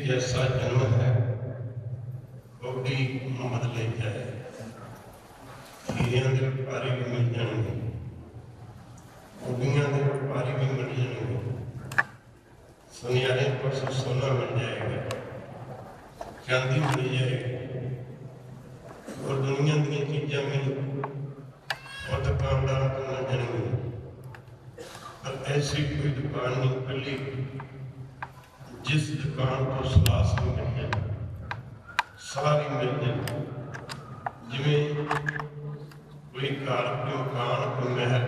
जैसा जन्म है कोडी मद ले जाए हीरियां दे व्यापारी भी मिल जाएंगे कोडियां दे व्यापारी भी मिल जाएंगे सुनियारे पास सोना मिल जाएगा चांदी मिल जाएगी और दुनिया दी चीज़ां भी और दुकानदार को मिल जाएंगी पर ऐसी कोई दुकान नहीं खुली जिस दुकान को सलास मिल जाए सारी मिल जाए जिमें कोई घर कोई मकान कोई महल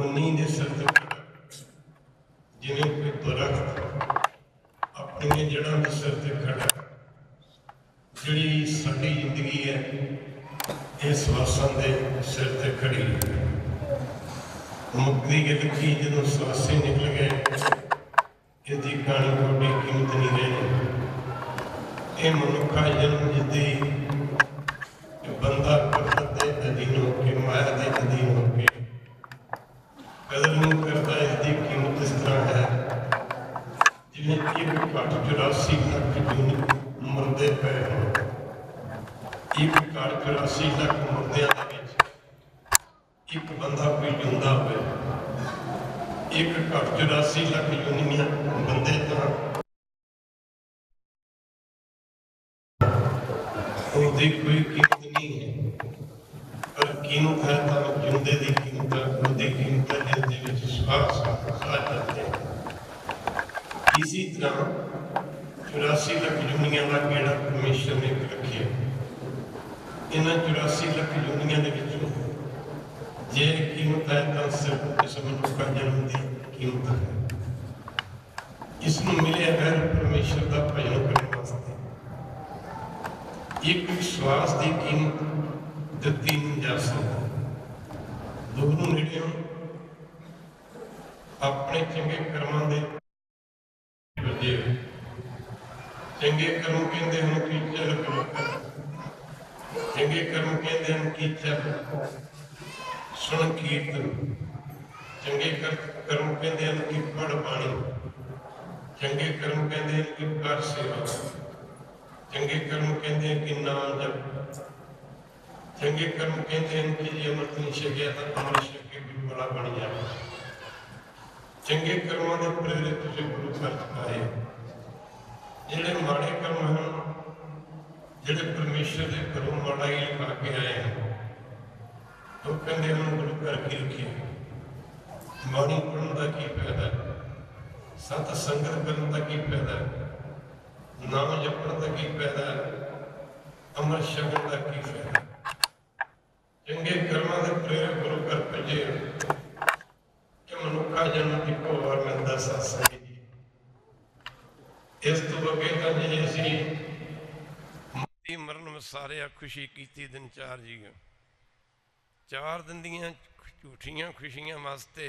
उन्हीं के सिर ते जिमें कोई दरख्त अपनी जड़ों के सिर ते खड़ा जी साड़ी जिंदगी है इस वासन के सिर ते खड़ी मुक्ति गल की जो स्वासे निकल गए इसकी कहानी कोई कीमत नहीं रहनी ये मनुखा जन्म जिसकी बंदा कुदरत के अधीन होकर माया के अधीन होकर कदर नहीं करता इसकी कीमत इस तरह है जिन्हें 1,84 लाख जून मुरदे पे हो 1,84 लाख मुरदिया एक बंदा कोई जिंदा हो 1,84 लाख यूनियां बंदे उसकी कोई कीमत नहीं है पर कीमत है तो जिंदे की कीमत उसकी कीमत है जिसके श्वास साथ चलते हैं इसी तरह 84 लाख यूनियां का गेड़ा परमेश्वर ने रखिया इन्होंने 84 लाख यूनियां जे कीमत है तो सिर्फ इस मनुख का जन्म की कीमत है इसमें मिले गैर परमेश्वर का भजन करने वास्ते एक विश्वास की कीमत दिती नहीं जा सकती दोनों नेड़े अपने चंगे कर्मां दे वजे चंगे कर्म कहते हैं कि चल चंगे कर्म कहते हैं कि चल सुन कीर्तन चंगे कर्म कहते हैं कि पढ़ बाणी चंगे कर्म कहते हैं कि कर सेवा चंगे कर्म कहते हैं कि नाम जप चंगे कर्म कहते हैं कि जे अमृत नहीं छकिया तो अमृत छक के गुरु वाला बन जाए चंगे कर्मों के प्रेरित तुझे गुरु कर पाए जेड़े माड़े कर्म हैं जेड़े परमेश्वर के घरों माड़ा ही लिखा के आए हैं तो कहते हैं गुरु घर की रखिए बाणी पढ़ने का की फायदा सत संगत करने का की फायदा नाम जपने का की फायदा अमृत छकन का की फायदा चंगे कर्मां दे प्रेरक गुरु घर भजे कि मनुखा जन्म इको बार मिलता सत्संग जी इस तो अगे तो जी असी मरण वसारिया खुशी की दिन चार जी 4 दिन दियां झूठियां खुशियां वास्ते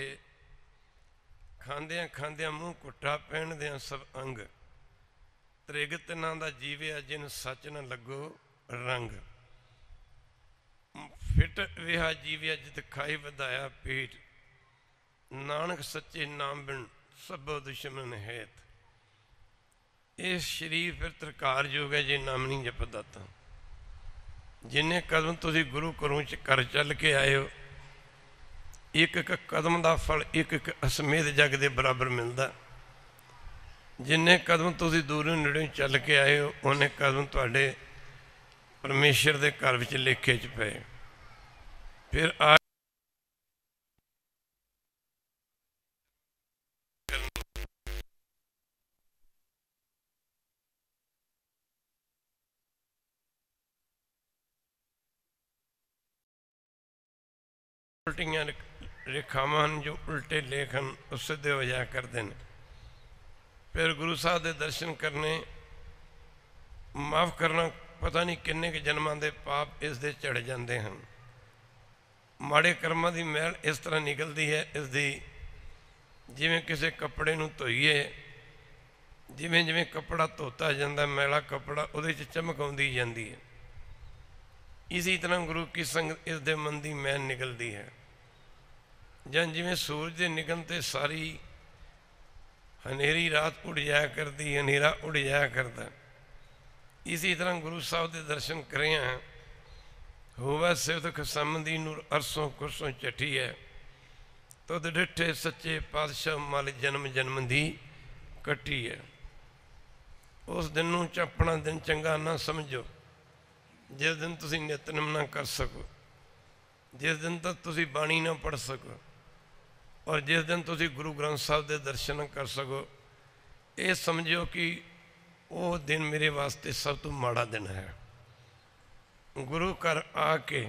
खांदियां खांदियां मूँह कुट्टा पहनदियां सब अंग त्रिगत नां दा जीविया जिन सच न लगो रंग फिट रिहा जीविया जित खाई वधाया पेट नानक सच्चे नाम बिन सबो दुश्मन हैत इस शरीर फिर तरकार योग है जे नाम नहीं जपदा तां जिन्हें कदम तुसी गुरु घरों च कर चल के आए हो एक एक कदम का फल एक एक असमेत जग के बराबर मिलता। जिन्ने कदम तुसीं दूरों नेड़ों चल के आए हो उन्ने कदम तुहाडे परमेश्वर के घर विच लेखे च पे। फिर आ उल्टियां रेखावां जो उल्टे लेखन उस सीधे हो जाया करते हैं। फिर गुरु साहब के दर्शन करने, माफ़ करना, पता नहीं किन्ने के जन्मां के पाप इस दे चढ़ जाते हैं। माड़े कर्मां की मैल इस तरह निकलती है इसकी, जिमें किसी कपड़े नूं धोईए, जिमें जिमें कपड़ा धोता जाता मैला कपड़ा उहदे च चमक आउंदी जाती है। इसी तरह गुरु की संगत इस दे मन की मैल निकलती है। ਜਾਂ ਜਿਵੇਂ सूरज के निकल ते सारी हनेरी रात उड़ जाया करती, हनेरा उड़ जाया करता। इसी तरह गुरु साहब के दर्शन करे हैं। होवे सिवत खसम दी नूर अरसों कुरसों चठी है, तुद डिठे सच्चे पातशाह मल जन्म जन्म दी कटी है। उस दिन नूं च अपना दिन चंगा ना समझो जिस दिन तुसीं नितनेम ना कर सको, जिस दिन तक तुसीं बाणी ना पढ़ सको और जिस दिन तुसीं गुरु ग्रंथ साहब के दर्शन कर सको। ये समझो कि वो दिन मेरे वास्ते सब तो माड़ा दिन है। गुरु घर आके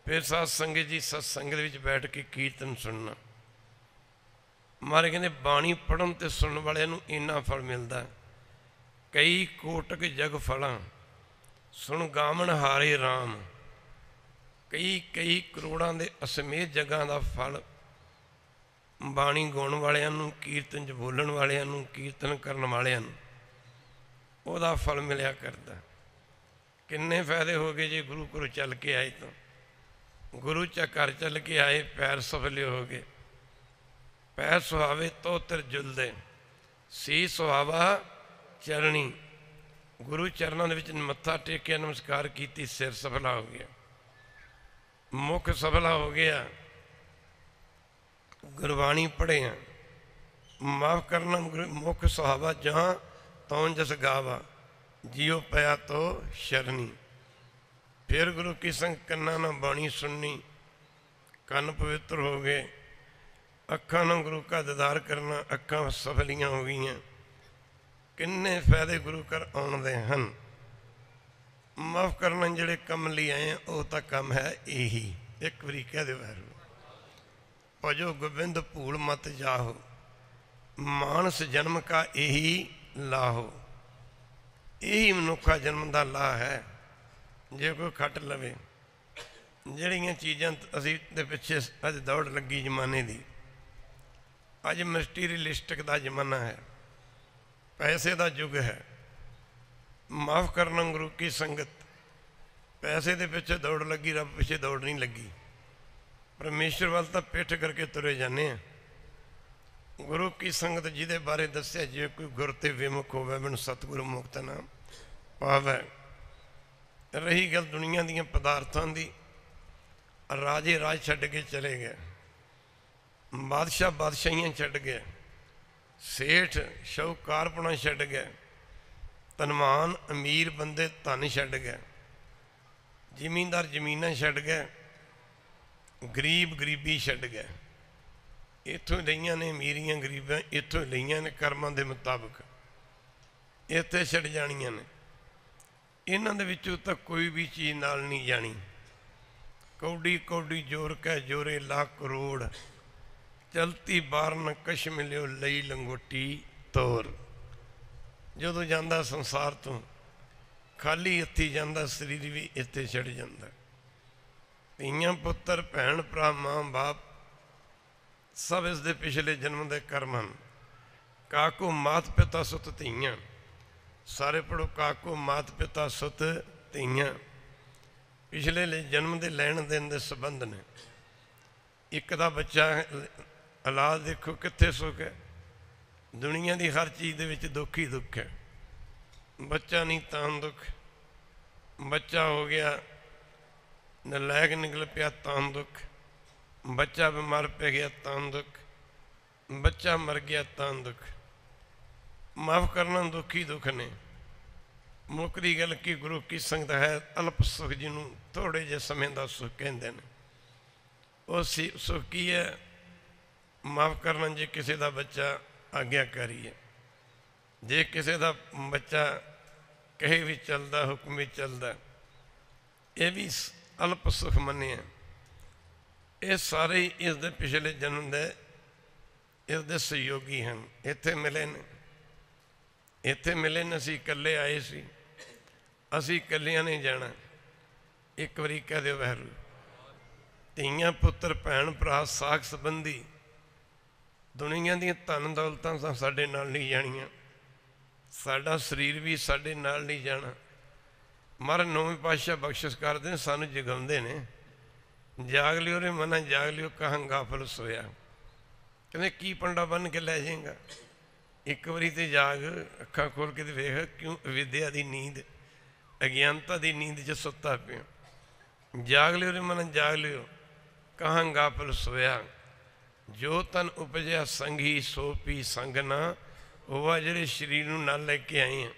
फिर सात संगत जी सत्संगत विच बैठ के कीर्तन सुनना। मारे कहते बाणी पढ़न ते सुनने वाले नूं इन्ना फल मिलता। कई कोटक जग फलां सुन गावण हारे राम, कई कई करोड़ां दे असमेत जगां दा फल बाणी गाउण वालियां नूं, कीर्तन च बोलण वालियां नूं, कीर्तन करन वालियां नूं उहदा फल मिलिया करदा। किन्ने फायदे हो गए जे गुरु घरों चल के आए तो। गुरु च घर चल के आए, पैर सफले हो गए। पैर सुहावे तो तिर जुलदे, सी सुहावा चरणी। गुरु चरणों के मत्था टेकिया, नमस्कार की, सिर सफला हो गया, मुख सफला हो गया। गुरबाणी पढ़े हैं, माफ़ करना मुख सुहावा जहाँ तौं जस गावा, जियो पया तो शरणी। फिर गुरु की संग कन्ना ना बाणी सुननी, कन पवित्र हो गए। अखा ना गुरु का दीदार करना, अखा सफलियाँ हो गई। किन्ने फायदे गुरु घर आउंदे हैं। माफ़ करना जिहड़े कम लई आए वो तो कम है यही। एक बारी कह दो वाहिगुरू, भजो गोबिंद भूल मत जाहो, मानस जन्म का यही लाहो। यही मनुखा जन्म का ला है। जे कोई खट लवे, जड़ियाँ चीज़ां असी दे पिछे अज दौड़ लगी जमाने की। अज मटीरियलिस्टिक का जमाना है, पैसे का युग है। माफ़ करना गुरु की संगत, पैसे के पिछे दौड़ लगी, रब पिछे दौड़ नहीं लगी। परमेश्वर वाल तो पिठ करके तुरे जाने हैं। गुरु की संगत जिदे बारे दस्या, जे कोई गुर ते विमुख होवे मैनूं सतगुरु मुक्त नाम पावै। रही गल दुनिया दीयां पदार्थां दी, राजे राज छड्ड के चले गए, बादशाह बादशाहियां छड्ड गए, सेठ शाहूकारपना छड्ड गए, धनवान अमीर बंदे धन छड्ड गए, जिमींदार जमीनां छड्ड गए, गरीब गरीबी छड्ड गए। इत्थों लईयां ने अमीरियां गरीबां, इत्थों लईयां ने कर्मां दे मुताबिक, इत्थे छड्ड जाणियां ने। इन्हां दे विचों तां कोई भी चीज़ नाल नहीं जानी। कौडी कौडी जोर कै जोरे लाख करोड़, चलती बार न कश मिलियो लई लंगोटी तोर। जदों जांदा संसार तो खाली हत्थी जांदा, शरीर भी इत्थे छड़ जांदा। धीआं पुत्तर भैन भरा माँ बाप सब इस दे पिछले जन्म के कर्म हैं। काको मात पिता सुत धीआं, सारे पढ़ो, काको मात पिता सुत धीआं। पिछले जन्म के लैन देन के संबंध ने। एक दा बच्चा औलाद देखो कित्थे सुख है। दुनिया की हर चीज़ दे विच दुख ही दुख है। बच्चा नहीं तां दुख, बच्चा हो गया नलायक निकल पिया तां दुख, बच्चा बीमार पै गया तां दुख, बच्चा मर गया तां दुख। माफ़ करना दुख ही दुख ने। मुकदी गल कि गुरु की संगत है अल्प सुख, जिन्हों थोड़े जे समय का सुख कहते हैं। वो सुख की है? माफ़ करना जे किसी का बच्चा आग्याकारी है, जे किसी का बच्चा कहे भी चलता, हुक्म भी चलता, ये भी अल्प सुख मने। ये सारे इसके पिछले जन्म के इसके सहयोगी हैं। इत्थे मिले ने, इत्थे मिले ने। असीं इकल्ले आए सी, असीं इकल्लियां नहीं जाना। एक बारी कह दो वाहिगुरू। धीआं पुत्र भैन भरा साख संबंधी दुनिया दी धन दौलतां साडे नाल नहीं जाणियां, साडा शरीर भी साडे नाल नहीं जाना। महाराज नौवें पातशाह बख्शिश करदे ने, सानू जगाउंदे ने। जाग लियो रे मना जाग लियो, कहां गाफल सोया। कहते की पंडा बन के लै जाएगा? एक बारी तो जाग, अखा खोल के वेख, क्यों विद्या की नींद, अज्ञानता की नींद च सुता पिया। जाग लियो रे मन जाग लियो, कहां गाफल सोया। जो तन उपजया संगी सो पी संग ना, वह जेड़े शरीर नूं नाल लैके आए हैं।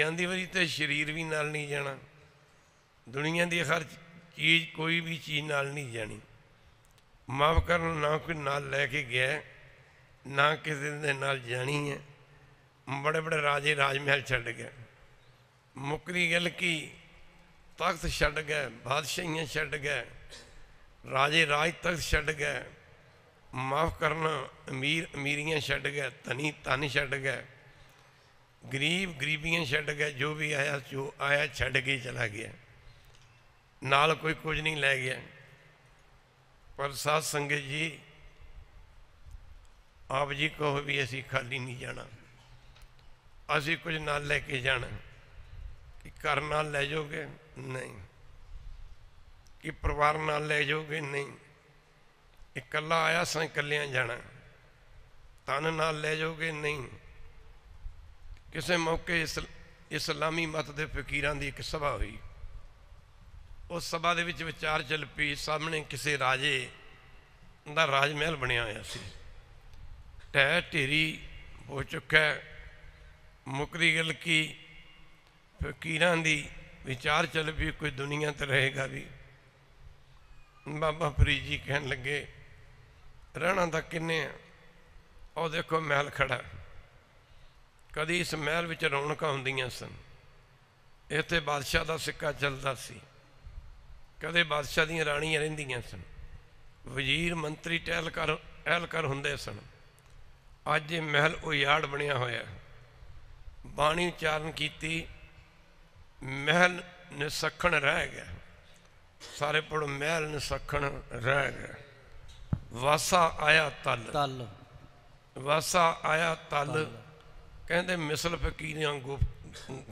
आंदी वारी तो शरीर भी नाल नहीं जाना। दुनिया की हर चीज़, कोई भी चीज़ नाल नहीं जानी। माफ़ करना, ना कोई नाल लैके गया, ना किसी दे नाल जानी है। बड़े बड़े राजे राजमहल छड्ड गए। मुकदी गल की तख्त छड्ड गए, बादशाहियां छड्ड गए, राजे राज तख्त छड्ड गए। माफ़ करना, अमीर अमीरियां छड्ड गए, धनी धन छड्ड गए, गरीब गरीबियां छड्ड गए। जो भी आया जो आया छड्ड के चला गया, नाल कोई कुछ नहीं लै गया। पर साध संगत जी, आप जी कहो भी असी खाली नहीं जाना, असी कुछ नाल लैके जाना। कि घर नाल लै जाओगे? नहीं। कि परिवार नाल लै जाओगे? नहीं। इकल्ला आया सा, इकल्लियां जाना। तन नाल लै जाओगे? नहीं। किसी मौके इस्लामी मत के फकीरां की एक सभा हुई। उस सभा के विचार चल पई। सामने किसी राजे का राजमहल बनया होया सी, ढह ढेरी हो चुका है। मुकदी गल की फकीरां दी विचार चल पई, कोई दुनिया तो रहेगा भी। बाबा फरीद जी कहन लगे, रहना तो किन्ने? और देखो महल खड़ा। कदी इस महल विच रौनकां हुंदियां सन। इत्थे बादशाह का सिक्का चलता सी, कदे बादशाह दी राणियां रहिंदियां सन, वजीर मंत्री टहलकर हुंदे सन। अज ये महल उजाड़ बनया होया। बाणी उचारण की, महल निसखण रह गया। सारे पढ़ो, महल निसखण रह गया। वासा आया तल, तल वासा आया तल। कहते मिसल फकीरियां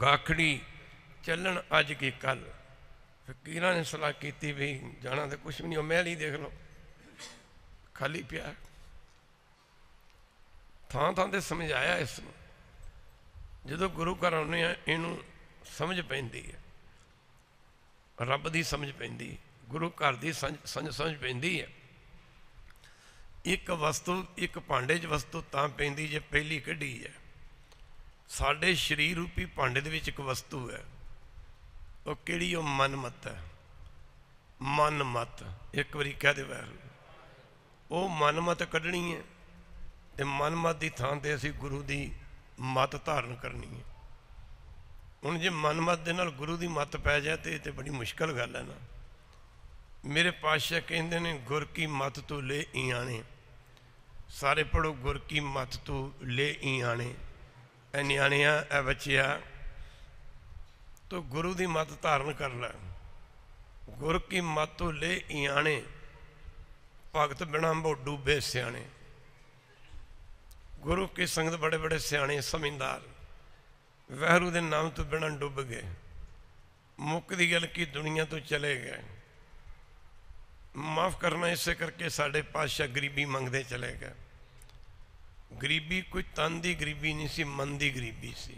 गाखड़ी चलन अज की कल। फकीरां ने सलाह की भी जाना तो कुछ भी नहीं, महल ही देख लो खाली पिया। थां थां ते समझाया इसनूं। जो गुरु घर आने इनू समझ पैंदी है, रब की समझ पैंदी, गुरु घर की समझ पैंदी है। एक वस्तु, एक भांडे च वस्तु तां पैंदी जे पहली कढ़ी है। साडे शरीर रूपी भांडे दे विच एक वस्तु है, वो किहड़ी? वो मन मत है। मन मत एक बारी कह दे वाहिगुरू, वो मन मत कढ़नी है। तो मन मत की थां ते असीं गुरु की मत धारण करनी है। हुण जे मन मत दे नाल गुरु की मत पै जाए तो ये बड़ी मुश्किल गल है ना। मेरे पातशाह कहते ने, गुर की मत तू ले ई आने। सारे पढ़ो, गुर की मत तू ले ई आने। ए न्याणिया, ए बच्चिया, तो गुरु की मत धारण कर लै। गुर की मत तू ले ई आने, भगत बिना बहु डूबे सियाने। गुरु की संगत बड़े बड़े सियाने समझदार वाहिगुरू के नाम तो बिना डुब गए। मुकदी गल की दुनिया तो चले गए। माफ़ करना, इसे करके साढ़े पातशाह गरीबी मंगते चले गए। गरीबी कोई तन की गरीबी नहीं सी, मन की गरीबी सी।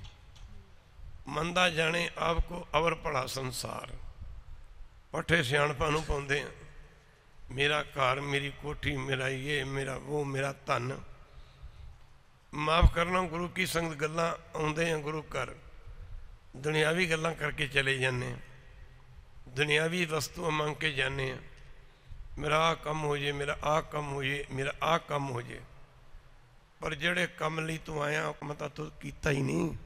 मंदा जाने आपको अवर भला संसार। पट्ठे सियाणपा नूं पाउंदे हैं, मेरा घर, मेरी कोठी, मेरा ये, मेरा वो, मेरा धन। माफ़ करना, गुरु की संगत गल्लां आउंदे हैं गुरु घर, दुनियावी गल्लां करके चले जाने, दुनियावी वस्तुआं मंग के जाने, मेरा आ कम हो जाए, मेरा आ कम हो जाए, मेरा आ कम हो जाए। पर जेड़े कम लई तू आया मैं तो तू कीता ही नहीं।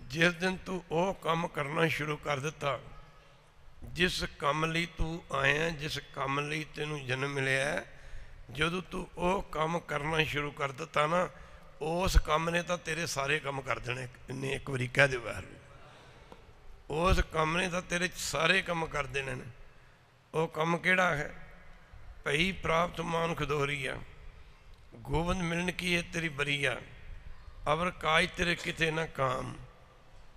जिस दिन तू वो काम करना शुरू कर दिता, जिस काम लई तू आया, जिस काम लई तेनू जन्म मिलिया, जदों तू वो काम करना शुरू कर दिता ना, उस काम ने तो तेरे सारे काम कर देने। इन्हें एक बारी कह दे बाहर, उस काम ने तो तेरे सारे काम कर देने ने। वो काम केड़ा है? भई प्राप्त मान खदोरिया, गोविंद मिलन की है तेरी बरिया, अवर काज तेरे किते न काम,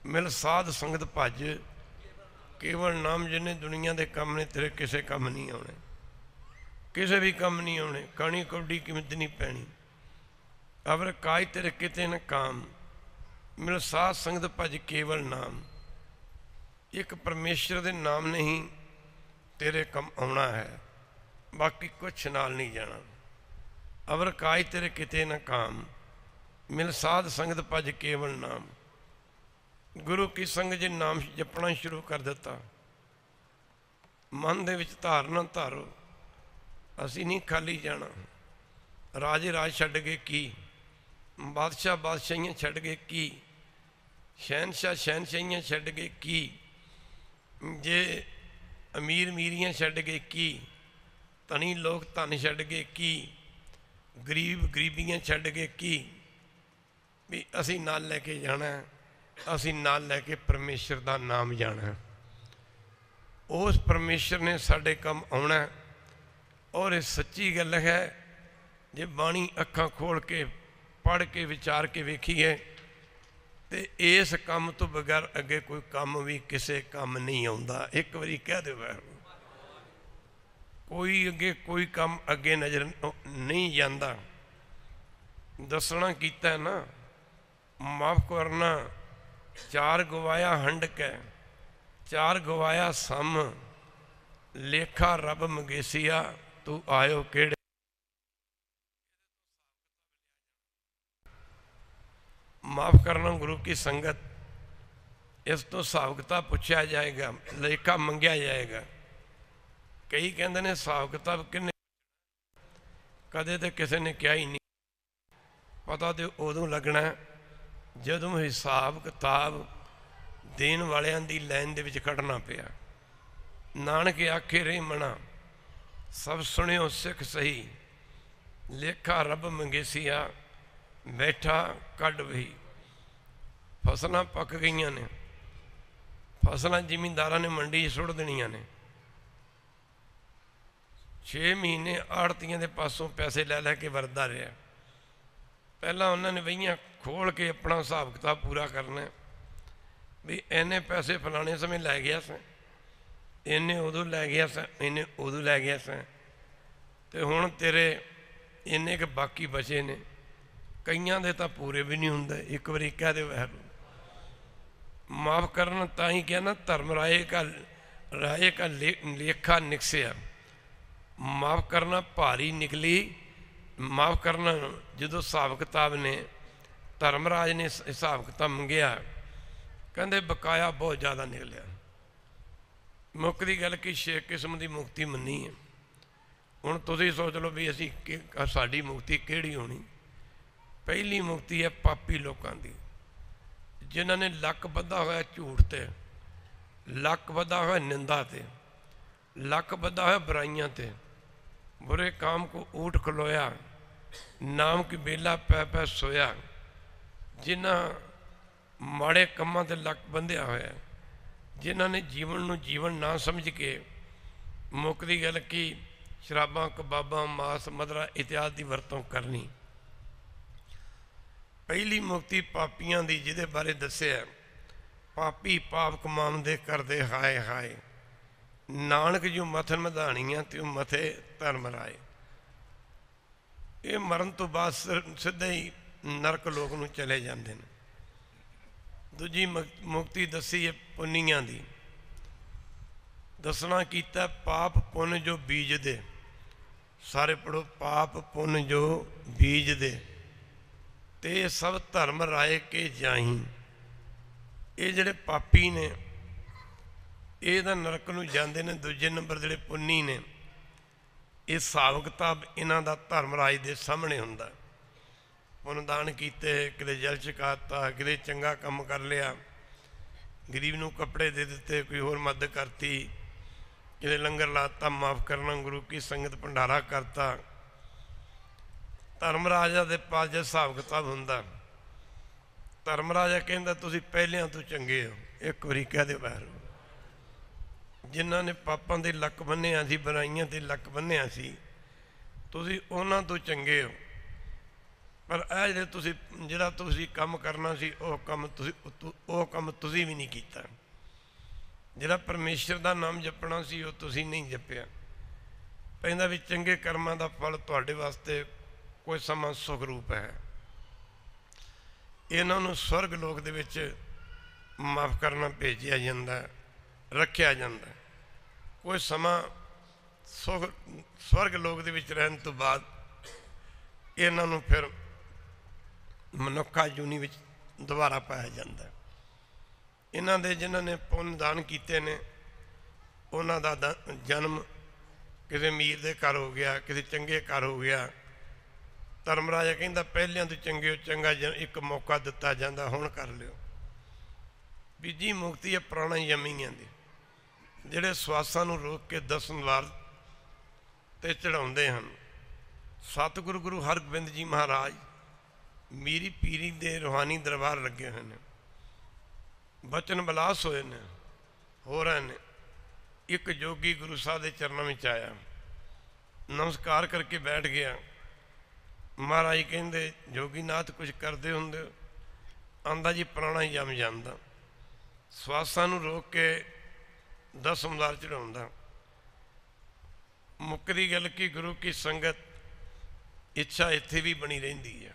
मिल साध संगत भज, केवल नाम जिन्हें। दुनिया के काम ने तेरे किसे काम नहीं आने, किसे भी काम नहीं आने, कानी कौडी कीमत नहीं पैनी। अवर काज तेरे किते न काम, मिल साध संगत भज केवल नाम। एक परमेश्वर के नाम ने ही तेरे कम आना है, बाकी कुछ नाल नहीं जाना। अवर काज तेरे किते न काम, मिल साध संगत भज केवल नाम। गुरु की संगत जे नाम जपना शुरू कर दिता, मन दे विच धारना धारो, असी नहीं खाली जाना। राजे राज छड्ड के की, बादशाह बादशाहियां छड्ड के की, शहनशाह शहनशाहियां छड्ड के की, जे अमीर मीरियां छड्ड के की, धनी लोग धन छड्ड के की, गरीब गरीबियां छड्ड के की। भी असी नाल लैके जाना, असी नाल लैके परमेश्वर का नाम जाना। उस परमेश्वर ने साडे कम आना। और ये सच्ची गल है, जे बाणी अखां खोल के पढ़ के विचार के वेखीए तो इस काम तो बगैर अगे कोई काम भी किसी काम नहीं आता। एक बारी कह दो, कोई अगे कोई काम अगे नज़र नहीं जाता। दसना कीता है ना, माफ़ करना, चार गवाया हंड के, चार गवाया सम, लेखा रब मंगेसिया, तू आयो केड़े। माफ़ करना, गुरु की संगत, इस तो हिसाब किताब पूछा जाएगा, लेखा मंगया जाएगा। कई कहते हैं हिसाब किताब किन्ने, कदे तो किसी ने कहा ही नहीं। पता तो उदों लगना जदों हिसाब किताब देन वालियां दी लाइन दे विच खड़ना पिया। नानक आखे रही मना, सब सुनियो सिख सही, लेखा रब मंगेसिया, बैठा कड वही। फसलां पक गई ने, फसलां जिमींदारां ने मंडी सुट देनियां ने। 6 महीने आड़तियां दे पासों पैसे लै लै के वरदा रहा। पहला उन्होंने बहियां खोल के अपना हिसाब किताब पूरा करना भी इन्ने पैसे फलाने समय लै गया सा, इन्ने उदों लै गया सा, इन्ने उदों लै गया सा, तो हुण तेरे इन्ने के बाकी बचे ने। कईयां दे तां पूरे भी नहीं हुंदे। एक बारी कह दे वैरू, माफ़ करना तां ही क्या ना, धर्म राय का लेखा निकसिया। माफ़ करना भारी निकली। माफ़ करना जो हिसाब किताब ने धर्मराज ने हिसाब किताब मंगया, कहते बकाया बहुत ज़्यादा निकलिया। मुक्ति गल कि 6 किस्म की मुक्ति मनी है। हुण तुसीं सोच लो भी असी साडी मुक्ति किहड़ी होनी। पहली मुक्ति है पापी लोगों की, जिन्हों ने लक बधा होया झूठ ते, लक बधा होया निंदा ते, लक बधा होया बुराइयां ते, बुरे काम को ऊट खलोया, नाम की बेला पै पै सोया। जिन्हां माड़े कामां ते लक बंधिया होया, जिन्हां ने जीवन नूं जीवन ना समझ के मुक्ति गल की शराबां कबाबां मास मदरा इत्यादि की वरतों करनी। पहली मुक्ति पापियां दी, जिहदे बारे दस्सिया, पापी पाप कमाउंदे करदे हाय हाय, नानक जो मथन मधाणियां त्यों मथे धर्म राय। ये मरण तो बाद सीधा ही नरक लोक नूं चले जाते हैं। दूजी मुक्ति दसी है पुनियां दी। दसना कीता पाप पुन जो बीज दे, सारे पढ़ो। पाप पुण्य जो बीज दे ते सब धर्म राय के जाही। ये जड़े पापी ने ये तो नरक नूं जांदे ने। दूजे नंबर जड़े पुन्नी ने ये हिसाब किताब इन्हां दा धर्म राज दे सामने हुंदा। पुनदान कीते, किते जल चकाता, किते चंगा काम कर लिया, गरीब नूं कपड़े दे दिते, कोई होर मदद करती, किते लंगर लाता, माफ़ करना, गुरु की संगत भंडारा करता। धर्म राजा दे पास जो हिसाब किताब हुंदा, धर्म राजा कहंदा तुसीं पहलियां तो चंगे हो। एक बारी कह दे वैर जिन्हां ने पापां दे लक बन्निया सी, बुराइयां ते लक बन्निया सी, तुसीं उन्हां तो चंगे हो। पर यह जिहड़ा तुसीं काम करना सी वो काम तुसीं भी नहीं कीता। जिहड़ा परमेश्वर दा नाम जपना सी वो तुसीं नहीं जपिया। पैंदा भी चंगे कर्मां दा फल तुहाडे वास्ते कोई समा सुख रूप है। इन्हां नूं स्वर्ग लोक दे विच माफ़ करना भेजिया जांदा, रखिया जांदा। कोई समा सुख स्वर्ग लोक दे विच रहन तो बाद इन्हां नूं फिर मनुखा जूनी विच दोबारा पाया जाता। इन्हां दे जिन्हां ने पुण्य दान कीते ने उन्हां दा जन्म किसी अमीर दे घर हो गया, किसी चंगे घर हो गया। धर्म राजा कहंदा पहलियां तो चंगे हो, चंगा एक मौका दिता जाता, हुण कर लियो। बीजी मुक्ति है पुराणा यमियां दी, जिहड़े सवासां नूं रोक के दसमवार ते चढ़ाउंदे हन। सतगुरु गुरु हरगोबिंद जी महाराज मीरी पीरी दे रूहानी दरबार लगे हुए हैं, बचन बिलास होए ने, हो रहे ने। एक जोगी गुरु साहब के चरणों में आया, नमस्कार करके बैठ गया। महाराज कहते जोगी नाथ कुछ करते होंगे? आंदा जी पुराना यम जाता, सवासां नूं रोक के दसमदार चढ़ाउंदा। मुकदी गल कि गुरु की संगत इच्छा इत्थे भी बनी रहिंदी है,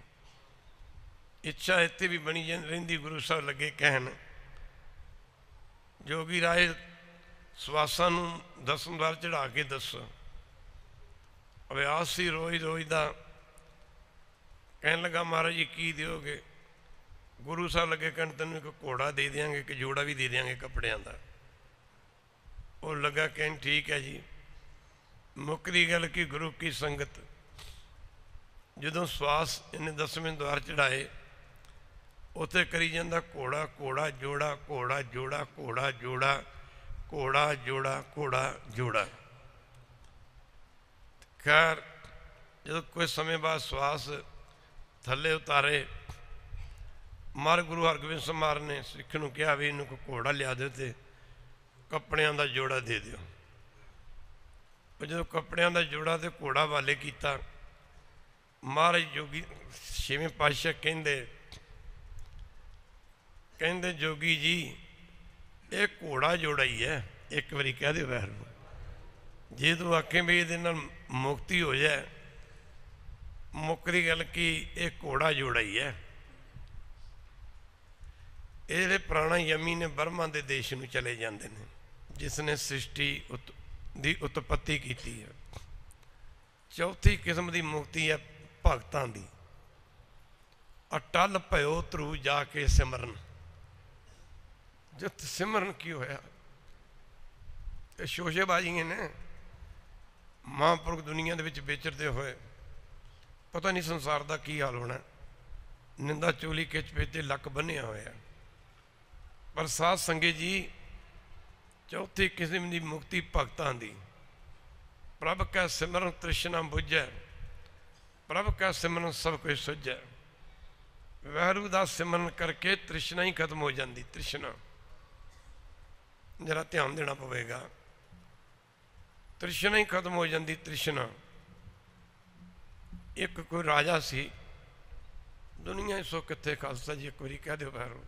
इच्छा इत्थे भी बनी रहिंदी। गुरु साहब लगे कहन जोगी राय सवासां नूं दसमदार चढ़ा के दसो। अभ्यास सी रोज़ रोज़ का। कहन लगा महाराज जी की दोगे? गुरु साहब लगे कहन तेन एक घोड़ा दे देंगे, एक जोड़ा भी दे देंगे कपड़ियां का। वो लगा कहन ठीक है जी। मुकदी गल कि गुरु की संगत जदों सवास इन्हें 10वें द्वार चढ़ाए उत्थे करी जाता घोड़ा घोड़ा जोड़ा, घोड़ा जोड़ा, घोड़ा जोड़ा, घोड़ा जोड़ा, घोड़ा जोड़ा। खैर जो कुछ समय बाद सवास थले उतारे, मार गुरु हरगोबिंद समार ने सिख नूं कहा भी इनू कोई घोड़ा लिया दो तो कपड़ियां का जोड़ा दे दिओ। जो कपड़ियां का जोड़ा तो घोड़ा वाले किया। महाराज जोगी 6वें पातशाह कहंदे जोगी जी ये घोड़ा जोड़ा ही है, एक बारी कह दे वैर जे तू आखें भी ये मुक्ति हो जाए, मुकदी गल कि एक घोड़ा जोड़ा ही है। ये पुराना यमी ने बर्मा के देश में चले जाते हैं, जिसने सृष्टि की उत्पत्ति की है। चौथी किस्म की मुक्ति है भगतां दी। अटल भयो ध्रुव जाके सिमरन। जित सिमरन की होया शोशेबाजियां ने महापुरख दुनिया के विचरते हुए पता नहीं संसार का की हाल होना। निंदा चोली खिच पेते लक बन्निया होया। पर साध संगत जी चौथी किस्म की मुक्ति भगतां दी। प्रभ का सिमरन तृष्णा बुझै, प्रभ का सिमरन सब कुछ सुझै। वैरू का सिमरन करके तृष्णा ही खत्म हो जाती। तृष्णा जरा ध्यान देना पवेगा, तृष्णा ही खत्म हो जाती। तृष्णा एक कोई राजा सी, दुनिया सो कितने खालसा जी एक बारी कह दो वैरू,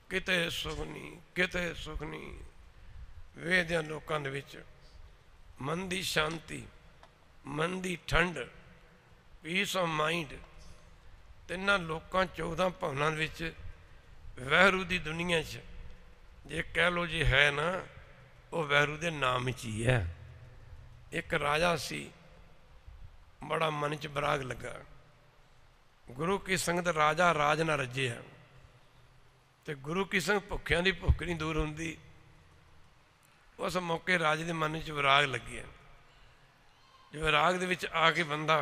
किते सुख नहीं, किते सुख नहीं। वेदियां लोगों के विच मन की शांति, मन की ठंड, पीस ऑफ माइंड, तिन्हों लोगों 14 भवनों विच वैरू की दुनिया च जे कह लो जी है ना, वो वैरू के नाम च ही है। एक राजा सी, बड़ा मन च बराग लगा। गुरु की संगत राजा राज ना रज्जिया, तो गुरु की संगत भुखियां की भुख नहीं दूर होंदी। उस मौके राजे के मन च विराग लगे। जो विराग दे विच आके बंदा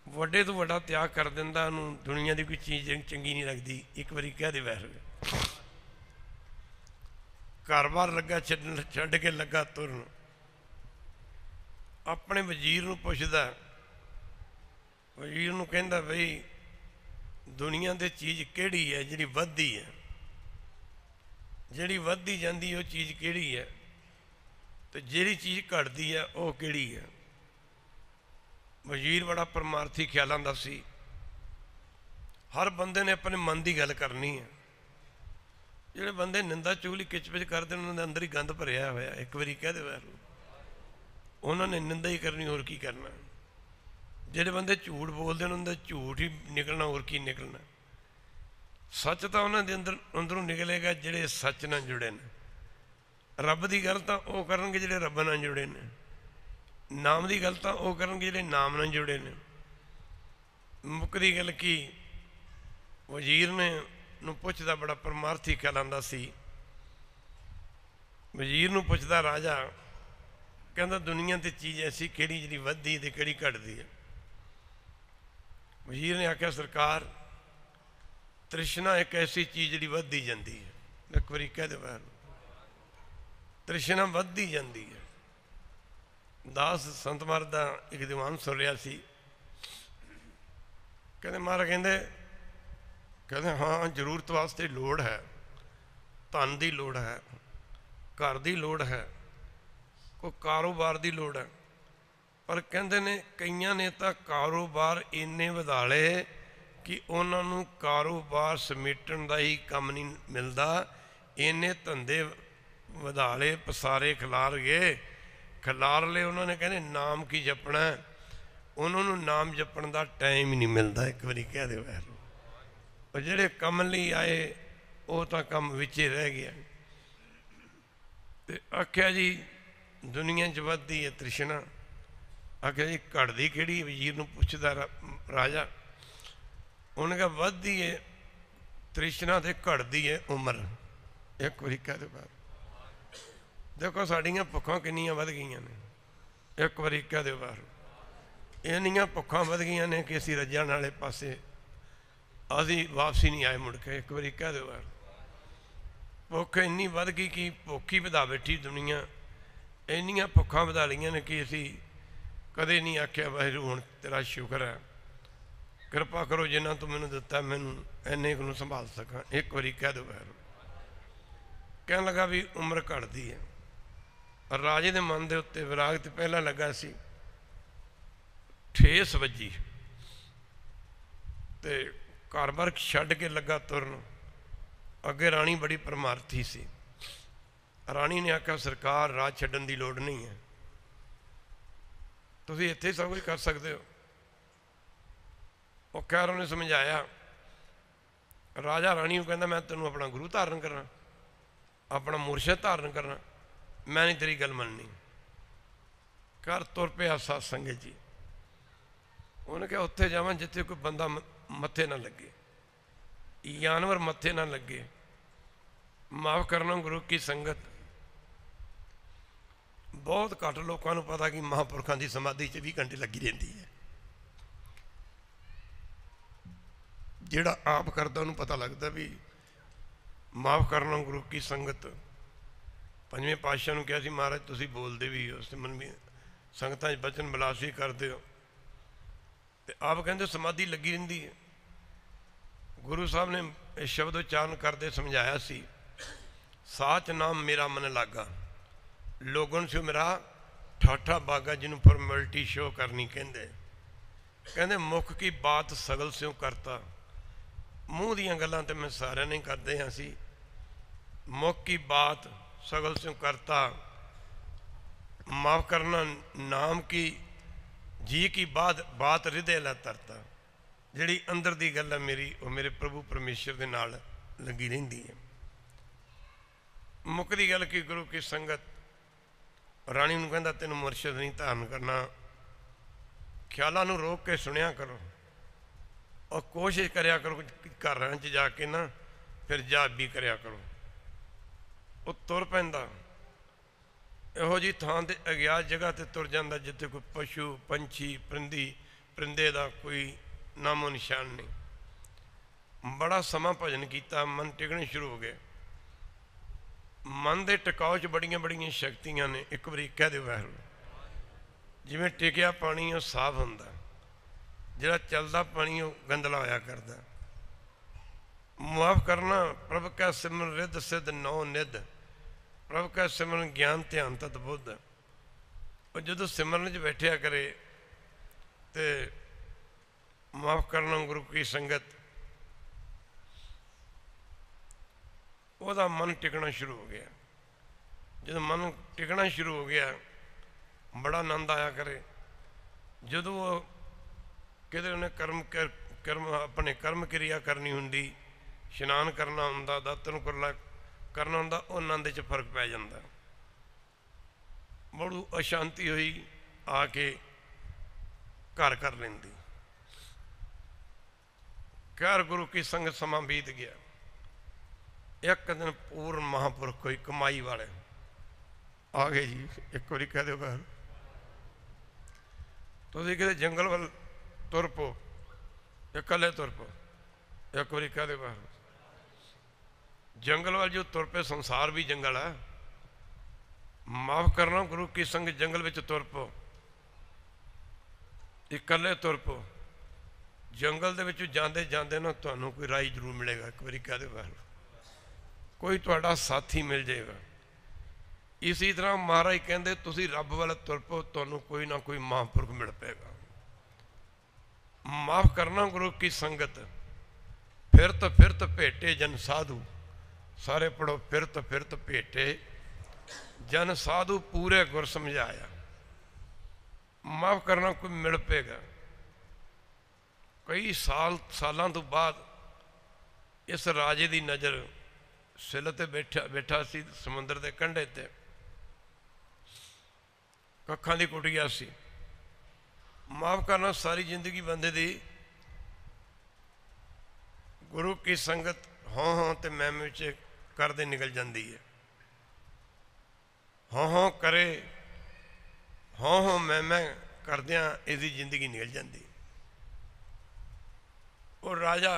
वड्डे तो वड्डा त्याग कर दिंदा, उन्होंने दुनिया की कोई चीज़ चंगी नहीं लगती। एक बारी कह दे वैर घर बार लगा छड्ड के लगा तुरन, अपने वजीर नूं पुछदा, वजीर नूं कहंदा बई दुनिया दे चीज़ किहड़ी है जिहड़ी वधदी है, जिहड़ी वधदी जांदी वो चीज़ किहड़ी है, तो जिहड़ी चीज़ घटदी है वो किहड़ी है। वजीर बड़ा परमार्थी ख्यालों का सी। हर बंदे ने अपने मन की गल करनी है। जिहड़े बंदे निंदा चुगली किचपिच करते उन्होंने अंदर ही गंद भरिया होया। एक बारी कह दे वैर उन्होंने निंदा ही करनी, होर की करना। जिहड़े बंदे झूठ बोलते उन्होंने झूठ ही निकलना, होर की निकलना। सच तो उन्होंने अंदर अंदरों निकलेगा जिहड़े सच नाल जुड़े ने। रब की गल तो वह करनगे जिहड़े रब नाल जुड़े ने, नाम की गल तो वह करनगे जिहड़े नाम नाल जुड़े ने। मुकदी गल की वजीर ने नूं पुछदा, बड़ा परमार्थी ख्यालां दा सी। वजीर नूं पुछदा राजा, कहंदा दुनिया ते चीज़ ऐसी किहड़ी जिहड़ी वधदी ते किहड़ी घटदी है। वजीर ने आख्या सरकार तृष्णा एक ऐसी चीज़ जिहड़ी वधदी जांदी है। एक बारी कह दे वैर तृष्णा वधदी जांदी है। दास संत महाराज का एक दीवान सुन रहा सी। कहते महाराज कहते हाँ जरूरत वास्ते लोड़ है, धन की लोड़ है, घर की लोड़ है, कोई कारोबार की लोड़ है, पर कहते ने कईयां ने तो कारोबार इन्ने वधा लए कि उन्होंने कारोबार समेटन का ही काम नहीं मिलता। इन्ने धंधे वधा लए, पसारे खिलार गए, खिलार ले उन्होंने कहने नाम की जपना, उन्होंने नाम जपण का टाइम ही नहीं मिलता। एक बारी कह दे वैर और जिहड़े कम लई आए वो तो कम विचे रह गया। तो आख्या जी दुनिया च वधदी है तृष्णा। आख्या जी घटदी किहड़ी? वजीर नूं पुछदा राजा। उन्हें कहा वधदी है तृष्णा ते घटदी है उम्र। एक बारी कह दे बार देखो साड़ियाँ भुखां किन्नियां वध गईयां ने। एक बारी कह दे बार इन्नियां भुखां वध गईयां ने कि असीं रज्जण वाले पासे असी वापसी नहीं आए मुड़ के। एक बारी कह दो यार भुख इन्नी वध गई कि भुख ही वधा बैठी दुनिया। इन्नियां भुखां वधा लियां ने कि असी कदे नहीं आख्या वाहिगुरू हुण तेरा शुक्र है, कृपा करो जिन्ना तू मैनूं दिता मैनूं इन्ने को संभाल सकां। एक बारी कह दो यार कहन लगा भी उम्र घटदी है। राजे के मन के उत्ते विराग तो पहला लगा सी, ठेस वजी ते घर बार छड्ड के लगा तुरन। अगे राणी बड़ी परमार्थी सी। राणी ने आख्या सरकार राज छड्डण की लोड़ नहीं है, तुसीं इत्थे सब कुछ कर सकते हो। वो खैर उन्हें समझाया। राजा राणी को कहता मैं तेनों अपना गुरु धारण करना, अपना मुरशद धारण करना, मैं नहीं तेरी गल मननी। घर तुर पिया सत्संग जी। उन्हें कहा उत्थे जावां जिथे कोई बंदा मत्थे ना लगे, जानवर मत्थे ना लगे। माफ़ करना गुरु की संगत बहुत घट लोगों को पता कि महापुरखों की समाधि 24 घंटे लगी रहती है। जिहड़ा आप करता उन्होंने पता लगता भी माफ़ करना गुरु की संगत। पंजवें पातशाह ने कहा महाराज तुसीं बोलते भी हो, सिमरन भी संगतां बचन बिलास भी करते हो, तो आप कहते समाधि लगी रही है। गुरु साहब ने इस शब्द उच्चारण करते समझाया सी, साच नाम मेरा मन लागा, लोगन से मेरा ठाठा बागा, जिन्होंने फॉर्मेलिटी शो करनी कहते। कहते मुख की बात सगल स्यों करता। मूँह दियां गल्लां ते मैं सारे नहीं करते हैं सी। मुख की बात सगल स्यों करता, माफ़ करना नाम की जी की बात हृदय ला तरता। जिहड़ी अंदर की गल है मेरी वो मेरे प्रभु परमेश्वर के नाल लगी रहिंदी है। मुकदी गल की गुरु की संगत। राणी नूं कहंदा तैनूं मुरशद नहीं धारण करना, ख्यालों नूं रोक के सुनिया करो और कोशिश करिया करो घर जाके ना फिर जाप भी करिया करो। वो तुर पैंदा इहो जी थां ते अज्ञात जगह ते तुर जांदा जिथे कोई पशु पंछी परिंदे का कोई नामो निशान नहीं। बड़ा समा भजन किया, मन टिकने शुरू हो गए। मन के टिकाव च बड़िया बड़िया शक्तियां ने। एक बारी कह दो वाहिगुरू, जिमें टिकिया पानी वो साफ होंदा, जिहड़ा चलदा पानी वो गंदला होया करदा। माफ़ करना प्रभ का सिमरन रिद सिद्ध नौ निध, प्रभ का सिमरन ज्ञान ध्यान तद बुद्ध। और जो सिमरन च बैठिया करे तो माफ़ करना गुरु की संगत, वह मन टिकना शुरू हो गया। जो मन टिकना शुरू हो गया बड़ा आनंद आया करे। जो वो किधर उन्हें कर्म अपने कर्म क्रिया करनी होंगी, इशनान करना होंदा, दातन कुरला करना होंदा, वो आनंद च फर्क पै जाता। बड़ी अशांति हुई आके घर कर लेंदी। खैर गुरु की संगत समा बीत गया। एक दिन पूर्ण महापुरख कोई कमाई वाले आ गए जी। एक बारी कह दो बाहर तुम कितने जंगल वाल तुर पो, कले तुर पो। एक बारी कह दो बाहर जंगल वाल जो तुर पे, संसार भी जंगल है। माफ़ करना गुरु की संग जंगल में तुर पो, कले तुर पो। जंगल के जाते जाते ना तुम्हें कोई राही जरूर मिलेगा। एक बारी कह दो बाहर कोई तुहाडा साथी मिल जाएगा। इसी तरह महाराज कहते तुसी रब वाल तुर पो, तुहानूं कोई ना कोई महापुरख मिल पेगा। माफ़ करना गुरु की संगत, फिरत भेटे जन साधु। सारे पढ़ो, फिरत भेटे जन साधु पूरे गुर समझाया। माफ़ करना कोई मिल पेगा। कई सालों तो बाद इस राजे की नज़र सिल ते बैठा सी समुद्र के कंढे ते, कखां दी कुटिया सी। माफ़ करना सारी जिंदगी बंदे दी गुरु की संगत हों हों ते मैं विच करदे निकल जाती है। हों हों करे, हों हों मैं करदियां इसकी जिंदगी निकल जाती। और राजा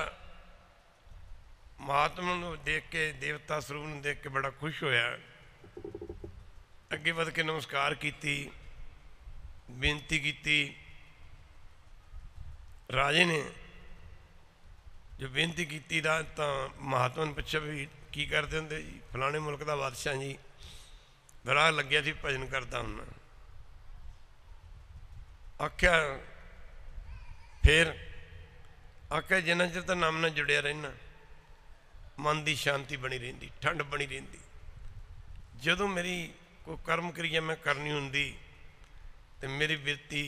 महात्मा देख के, देवता स्वरूप देख के बड़ा खुश होया। अगे बढ़ के नमस्कार की, बेनती की। राजे ने जो बेनती की तो महात्मा ने पूछा भी की करते होंगे जी? फलाने मुल्क का बादशाह जी, बड़ा लग्या सी भजन करता हूँ। आख्या फिर आख्या जिन्ना चिर तो नाम नाल जुड़िया रहना मन की शांति बनी रही, ठंड बनी रही। जदों मेरी कोई कर्म क्रिया मैं करनी होंगी तो मेरी बिरती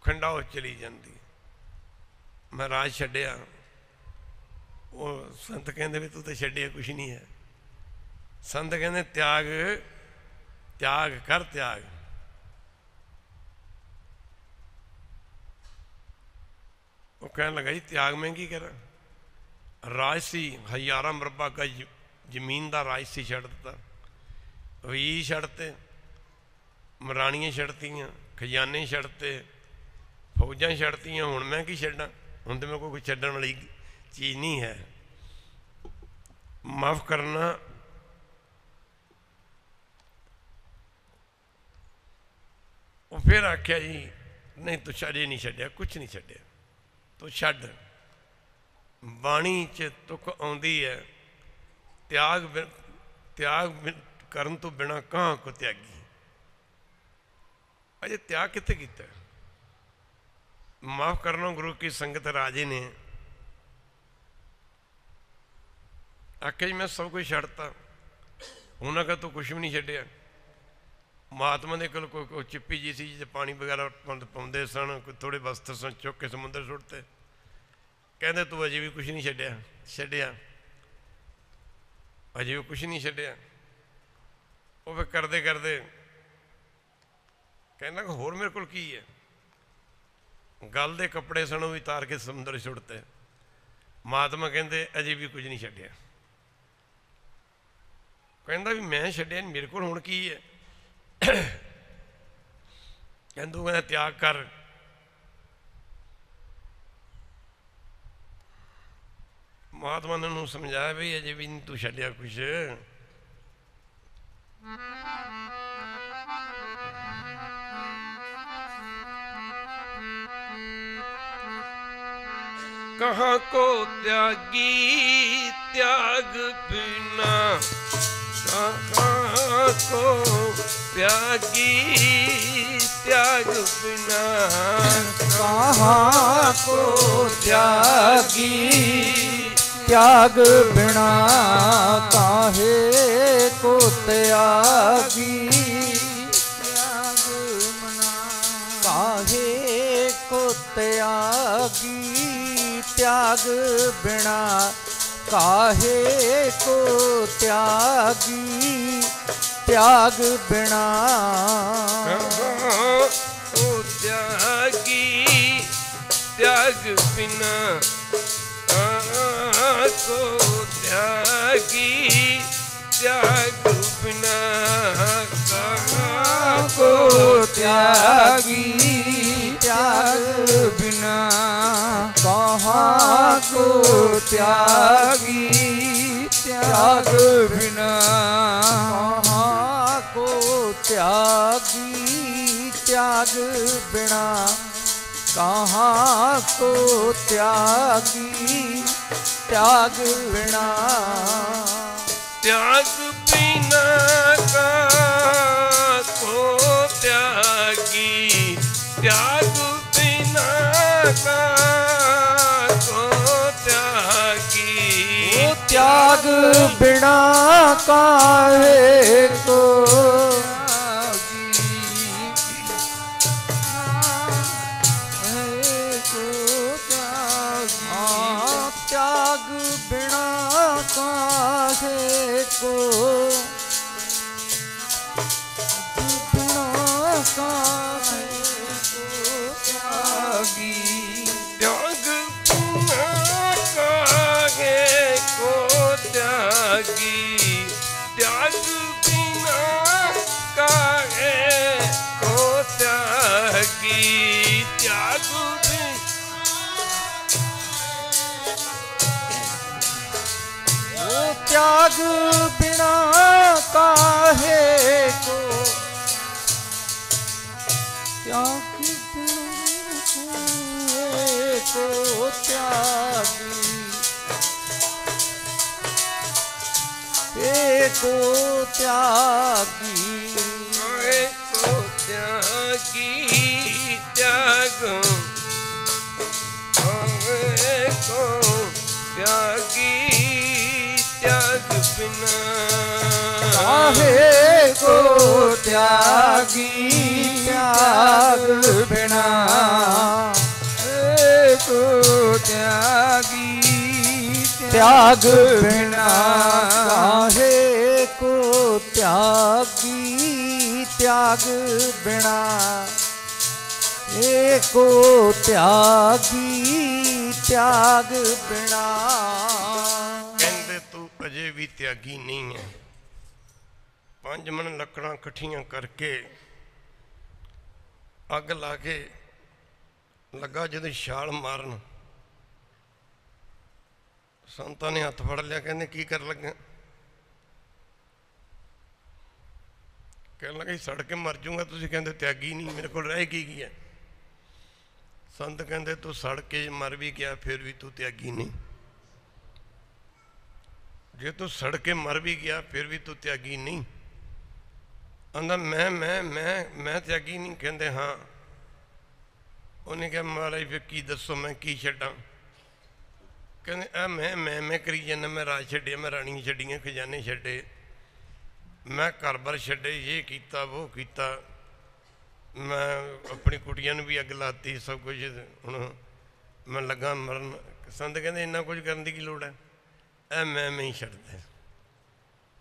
खंडा हो चली जाती। मैं राज छड्डिया, वो संत कहते भी तू तो छड्डिया कुछ नहीं है। संत कहते त्याग त्याग कर त्याग। वो कहने लगा जी त्याग में की करा? राजसी हजारा मरबा का जमीन का राजसी छड़ दिता, वी छड़ते, मरानियां छड़तियाँ, खजाने छड़ते, फौजा छड़तियाँ। हुण मैं की छड्डां? हुण तो मेरे को कोई छड्डण वाली चीज़ नहीं है। माफ़ करना वो फिर आख्या जी नहीं तू छड्डे नहीं छड्डिया, कुछ नहीं छड्डिया, तू छड्ड। बाणी च तुक आउंदी है, त्याग करन तो बिना कहाँ को त्यागी। अजे त्याग कित्थे कीता? माफ़ करना गुरु की संगत राजे ने आख्या जी मैं सब कुछ छड्डता। उन्होंने कहा तू कुछ भी नहीं छड्डिया। महात्मा के कोल कोई चिप्पी जी सी जिसे पानी वगैरह पाउंदे सन, कोई थोड़े वस्त्र सन, चुक के समुद्र सुट्टते। कहते तू अजे भी कुछ नहीं छड्डिया, अजे भी कुछ नहीं छड्डिया। वो फिर करते करते कहना होर मेरे को की है? गल दे कपड़े सनों भी तार के समुद्र छुड़ते। महात्मा कहते अजे भी कुछ नहीं छड्डिया। कहता भी मैं छड्डिया नहीं, मेरे को हुण की है। कहता त्याग कर। महात्मा ने उन्होंने समझाया भी अजे भी नहीं तू छड्डिया कुछ। कहाँ को त्यागी त्याग बिना, कहाँ को त्यागी त्याग बिना, कहाँ को त्यागी त्याग बिना, काहे को त्यागी त्याग बिना, काहे को त्यागी त्याग बिना, काहे को त्यागी त्याग बिना, कहाँ को त्यागी त्याग बिना, कहाँ को त्यागी त्याग बिना, कहाँ को त्यागी त्याग बिना, कहाँ को त्यागी त्याग बिना, कहाँ को त्यागी त्याग बिना, कहाँ को त्यागी त्याग बिना, त्याग बिना कहाँ को त्यागी त्याग बिना कहाँ को त्यागी, ओ त्याग बिना काहे को त्याग बिना काहे को, बिना काहे को त्यागी, त्याग बिना काहे को त्यागी, त्याग बिना काहे को त्यागी, त्याग त्याग बिना काहे को, त्याग बिना को त्यागी, को त्यागी, को त्यागी त्याग, को त्यागी त्याग बिना, काहे को त्यागी त्याग बिना, को त्यागी त्याग बिना, काहे को त्यागी त्याग बिना, को त्यागी त्याग बिना। कहते तू अजे भी त्यागी नहीं है। 5 मन लकड़ां इकट्ठियां करके अग ला के लगा जदों छाल मारन, संतां ने हथ फड़ लिया, कहने की कर लगा? कहने लगे सड़ के मर जाऊंगा, तुसीं कहंदे त्यागी नहीं, मेरे को रह की है? संत कहते तू सड़ के मर भी गया फिर भी तू त्यागी नहीं। जे तू सड़ के मर भी गया फिर भी तू त्यागी नहीं। आंदा मैं त्यागी नहीं। कहते हाँ। उन्हें कहा महाराज फिर की दसो मैं की छड्डा? कहते आ मैं करी जाना, मैं राज छड्डिया, मैं रानियां छड्डियां, खजाने छड्डे, मैं घर बार छड्डे, ये किया वो किया, मैं अपनी कुटिया ने भी अग लाती, सब कुछ हुण मैं लगा मरन। संत कहते इन्ना कुछ करने की लोड़ है? ऐ मैं ही छड्डदा।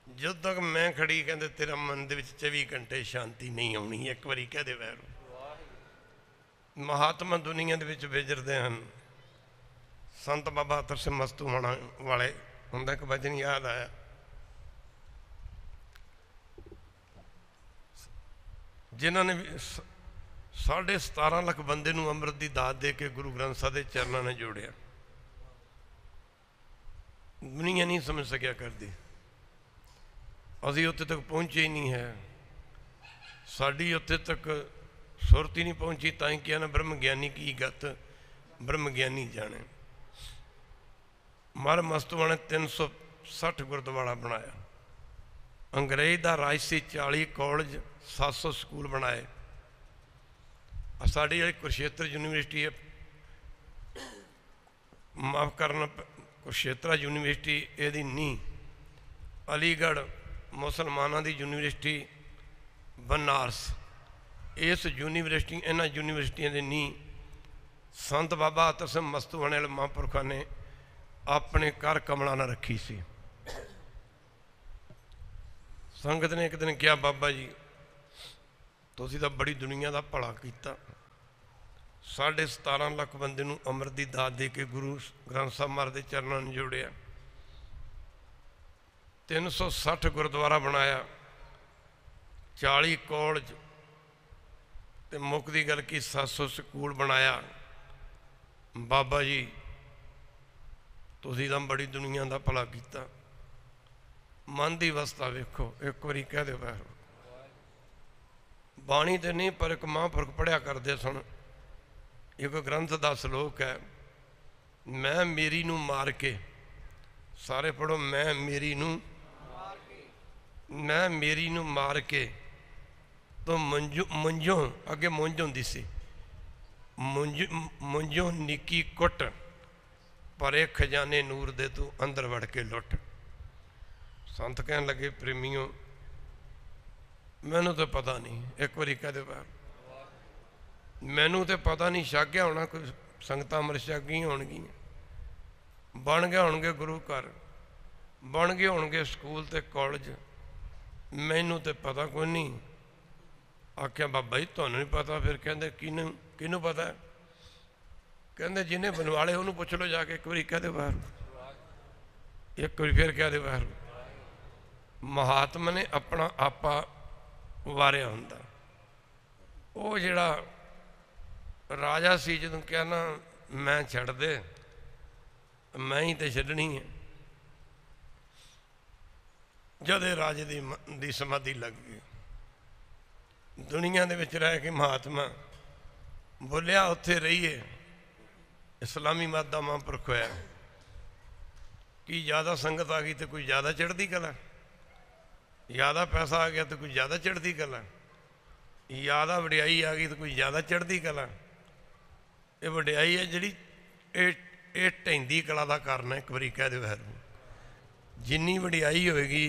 जो तक मैं खड़ी कहते तेरा मन दे विच 24 घंटे शांति नहीं आनी। एक बारी कह दे वैर महात्मा दुनिया दे विच विचरदे हन। संत बाबा अतर सिंह मस्तूआणा वाले उनका एक वचन याद आया, जिन्होंने 17.5 लाख बंदे नूं अमृत की दात दे के गुरु ग्रंथ साहिब के चरणों ने जोड़िया। दुनिया नहीं समझ सकिया करती, असी उत्थे तक पहुँचे ही नहीं है, साड़ी उत्थे तक सुरत ही नहीं पहुँची। ताई क्या ना ब्रह्म ज्ञानी की गत ब्रह्म ज्ञानी जाने। महाराज मस्तूआणा ने 360 गुरुद्वारा बनाया, अंग्रेज का राज से 40 कॉलेज 700 स्कूल बनाए। साड़ी वाली कुरुक्षेत्र यूनिवर्सिटी है, माफ़ करना, कुरुक्षेत्रा यूनिवर्सिटी यदि नींह, अलीगढ़ मुसलमानों की यूनिवर्सिटी बनारस, इस यूनिवर्सिटी इन्होंने यूनिवर्सिटियों की नींह संत बाबा अतर सिंह मस्तूआणे वाले महापुरखों ने अपने घर कमला न रखी सी। संगत ने एक दिन कहा, बाबा जी तुसीं तां बड़ी दुनिया का भला किया, 17.5 लाख बंदे नूं अमृत की दात दे के गुरु ग्रंथ साहिब महाराज के चरणों ने जोड़िया, 360 गुरुद्वारा बनाया, 40 कॉलेज ते मुख की गल की 700 स्कूल बनाया। बाबा जी तुसीं तां बड़ी दुनिया का भला किया। मन की अवस्था वेखो, एक बारी कह दो वैर बाणी तो नहीं, पर एक महापुरख पढ़िया करते सन। एक ग्रंथ का श्लोक है, मैं मेरी नूं मार के, सारे पढ़ो, मैं मेरी नूं मार के तो मुंजों अगे मुंज होंदी सी, मुंजों निकी कुट परे खजाने नूर दे तू अंदर वड़ के लुट। संत कहन लगे, प्रेमियों मैनू तो पता नहीं, एक बारी कह दे बार, मैनू तो पता नहीं छाग्या होना, कोई संगत अमृत छागियां होणगियां, बन गए होणगे गुरु घर, बन गए होणगे स्कूल ते कॉलेज, मैनू तो पता कोई नहीं। आख्या बाबा जी तुहानू नहीं पता? फिर कहते किनू पता है? कहते जिन्हें बनवाले उन्होंने पुछ लो जाके, एक बारी कह दे बाहर, एक बारी फिर कह दे बाहर। महात्मा ने अपना आपा वारिया हुंदा, वो जिहड़ा राजा सी जदों क्या ना मैं छड्ड दे, मैं ही तो छड्डनी है, जदे राजे दी समाधि लग गई, दुनिया दे विच रह के महात्मा बोलिया उत्थे रहिए। इस्लामी मत का महापुरख होया कि ज़्यादा संगत आ गई तो कोई ज़्यादा चढ़ती कला, ज़्यादा पैसा आ गया तो कोई ज़्यादा चढ़ती कला, ज़्यादा वडियाई आ गई तो कोई ज़्यादा चढ़ती कला। ये वडियाई है जिहड़ी ये ढैंदी कला का कारण है। एक बारी कह दो है, जिन्नी वडियाई होएगी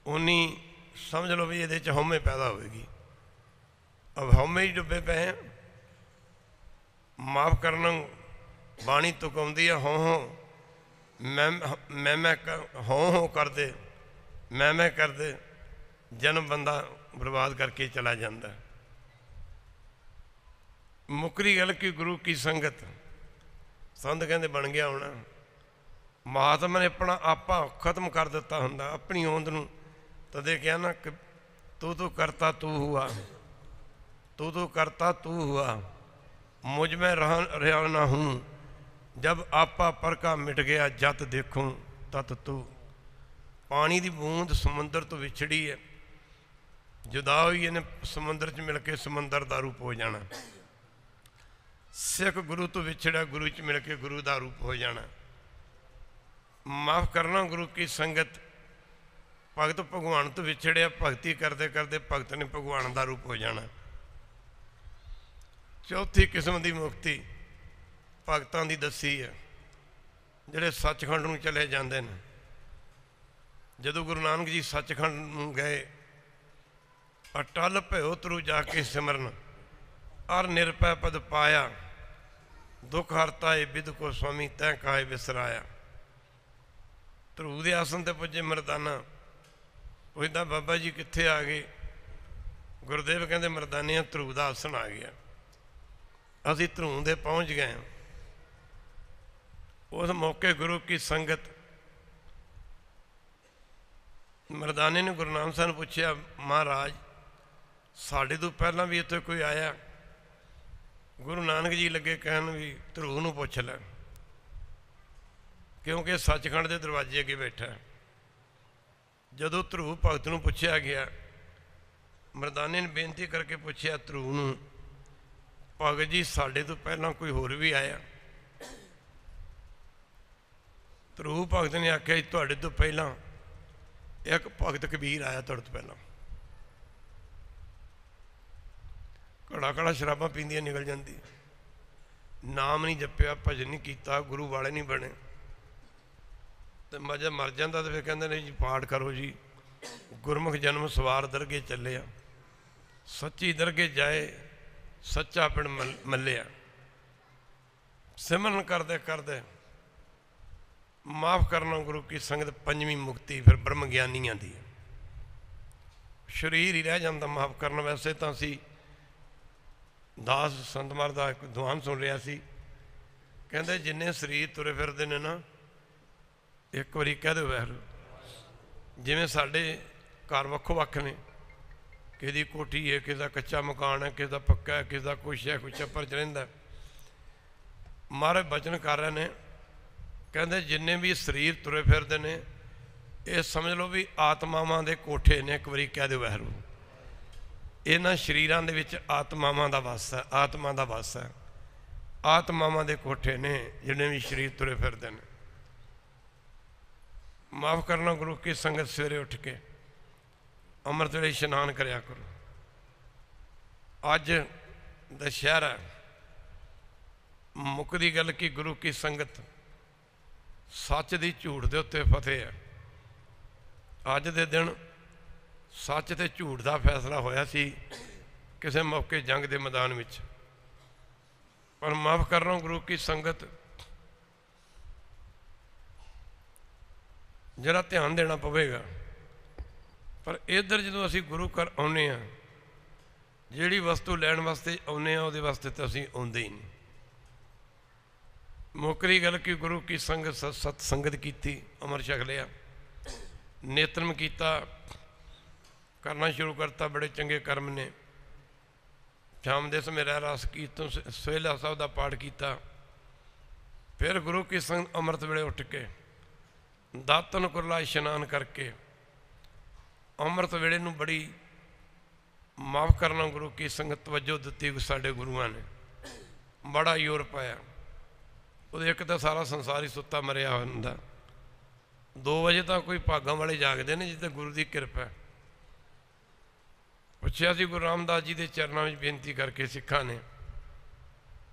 उन्नी समझ लो भी ये हौमे पैदा होएगी। अब हौमे ही डुबे पे हैं। माफ़ करना, बाणी तुक आउंदी है, हों मैं हों कर दे, मैं कर दे, जन्म बंदा बर्बाद करके चला जाता है। मुकरी गल की गुरु की संगत, संत कहते बन गया होना। महात्मा ने अपना आपा खत्म कर दिता हुंदा, अपनी होंद नूं। तदे क्या ना कि तू करता तू हुआ, तू करता तू हुआ, मुझ में रहा ना हूँ, जब आपा पर का मिट गया जत देखूं तत तू। पानी की बूंद समुद्र तो विछड़ी है, जुदा हुई इन्हें समुद्र च मिल के समुद्र का रूप हो जाना। सिख गुरु तो विछड़ा, गुरु च मिल के गुरु का रूप हो जाना। माफ़ करना, गुरु की संगत, भगत भगवान तो विछड़िया, भगती करते करते भगत ने भगवान का रूप हो जाना। चौथी किस्म की मुक्ति भगतों की दसी है, जिहड़े सचखंड नूं चले जाते हैं। जदों गुरु नानक जी सचखंड नूं गए, अटल भयो तरु जाके सिमरन, अर निरपै पद पाया, दुख हरता है बिद को स्वामी तै काहे बिसराया। ध्रुव के आसन ते पुजे मरदाना, पुछदा बाबा जी कित्थे आ गए? गुरुदेव कहते मरदानिया ध्रुव का आसन आ गया। ਅਸੀਂ ਧਰੂੰ ਦੇ ਪਹੁੰਚ ਗਏ। उस मौके गुरु की संगत मर्दाने ने गुरु नानक साहब पूछा, महाराज साढ़े तो पहला भी इत्थे कोई आया? गुरु नानक जी लगे कहन भी ध्रुव नूं पुछ लै, क्योंकि सचखंड के दरवाजे अगे बैठा। जदों ध्रुव भगत नूं पुछया गया, मर्दाने ने बेनती करके पूछया ध्रुव नूं, भगत जी साढ़े तो पहला कोई होर भी आया? ध्रुव भगत ने आख्या जी तुहाडे तो पहला एक भगत कबीर आया, तुहाडे तो पहला। घड़ा घड़ा शराबां पींदियां निकल जाती, नाम नहीं जपिया, भजन नहीं किया, गुरु वाले नहीं बने, तो मजा मर जाता। तो फिर कहते नहीं जी पाठ करो जी, गुरमुख जन्म सवार दरगे चलिया, सच्ची दरगे जाए सच्चा पिंड मल्लिया। सिमरन करते करते माफ़ करना गुरु की संगत पंजवीं मुक्ति, फिर ब्रह्म ज्ञानियां दी। शरीर ही रह जाता माफ़ करना। वैसे तो असी दास संत महाराज का एक दीवान सुन रहा सी, कहते जिन्ने शरीर तुरे फिरते ने ना, एक बारी कह दो वैर, जिमें साढ़े घर वक्खो वक्ख ने, किसी कोठी है, किसी का कच्चा मकान है, किसी का पक्का है, किसी का कुछ है, कुछ छप्पर च रहिंदा। महाराज बचन कर रहे हैं, कहते जिन्ने भी शरीर तुरे फिरते हैं ये समझ लो भी आत्मावां दे कोठे ने। एक बारी कह दो वैरू, इन्हां शरीरां दे विच आत्मावां दा वास है, आत्मा दा वास है। आत्मावां दे कोठे ने जिन्ने भी शरीर तुरे फिरते हैं। माफ़ करना गुरु की संगत, सवेरे उठ के अमृत वेले इशनान करया करो। अज दशहरा मुकदी गल की गुरु की संगत सच दी झूठ दे उत्ते फतेह है। अज दे दिन सच ते झूठ का फैसला होया सी किसी मौके जंग के मैदान में। पर माफ़ कर रहा हूँ गुरु की संगत, जरा ध्यान देना पवेगा। पर इधर जो असी गुरु घर आने हैं, जिहड़ी वस्तु लैण वास्ते आने उहदे वास्ते तो असी आउंदे ही नहीं। मुकरी गल की गुरु की संगत सत्संगत की, अमर छक लिया, नेत्रम किया, करना शुरू करता, बड़े चंगे कर्म ने। शाम दे समय रास कीर्तन सोहेला साहब का पाठ किया। फिर गुरु की संगत अमृत वेले उठ के दातन कुरला इशनान करके अमृत वेले नूं बड़ी माफ़ करना गुरु की संगत तवज्जो दी। साडे गुरुआं ने बड़ा जोर पाया। वो एक तो सारा संसार ही सुता मरिया हुंदा, 2 बजे तक कोई भागां वाले जागते हैं जिते गुरु की कृपा है। पुछया सी गुरु रामदास जी के चरणों में बेनती करके सिखा ने,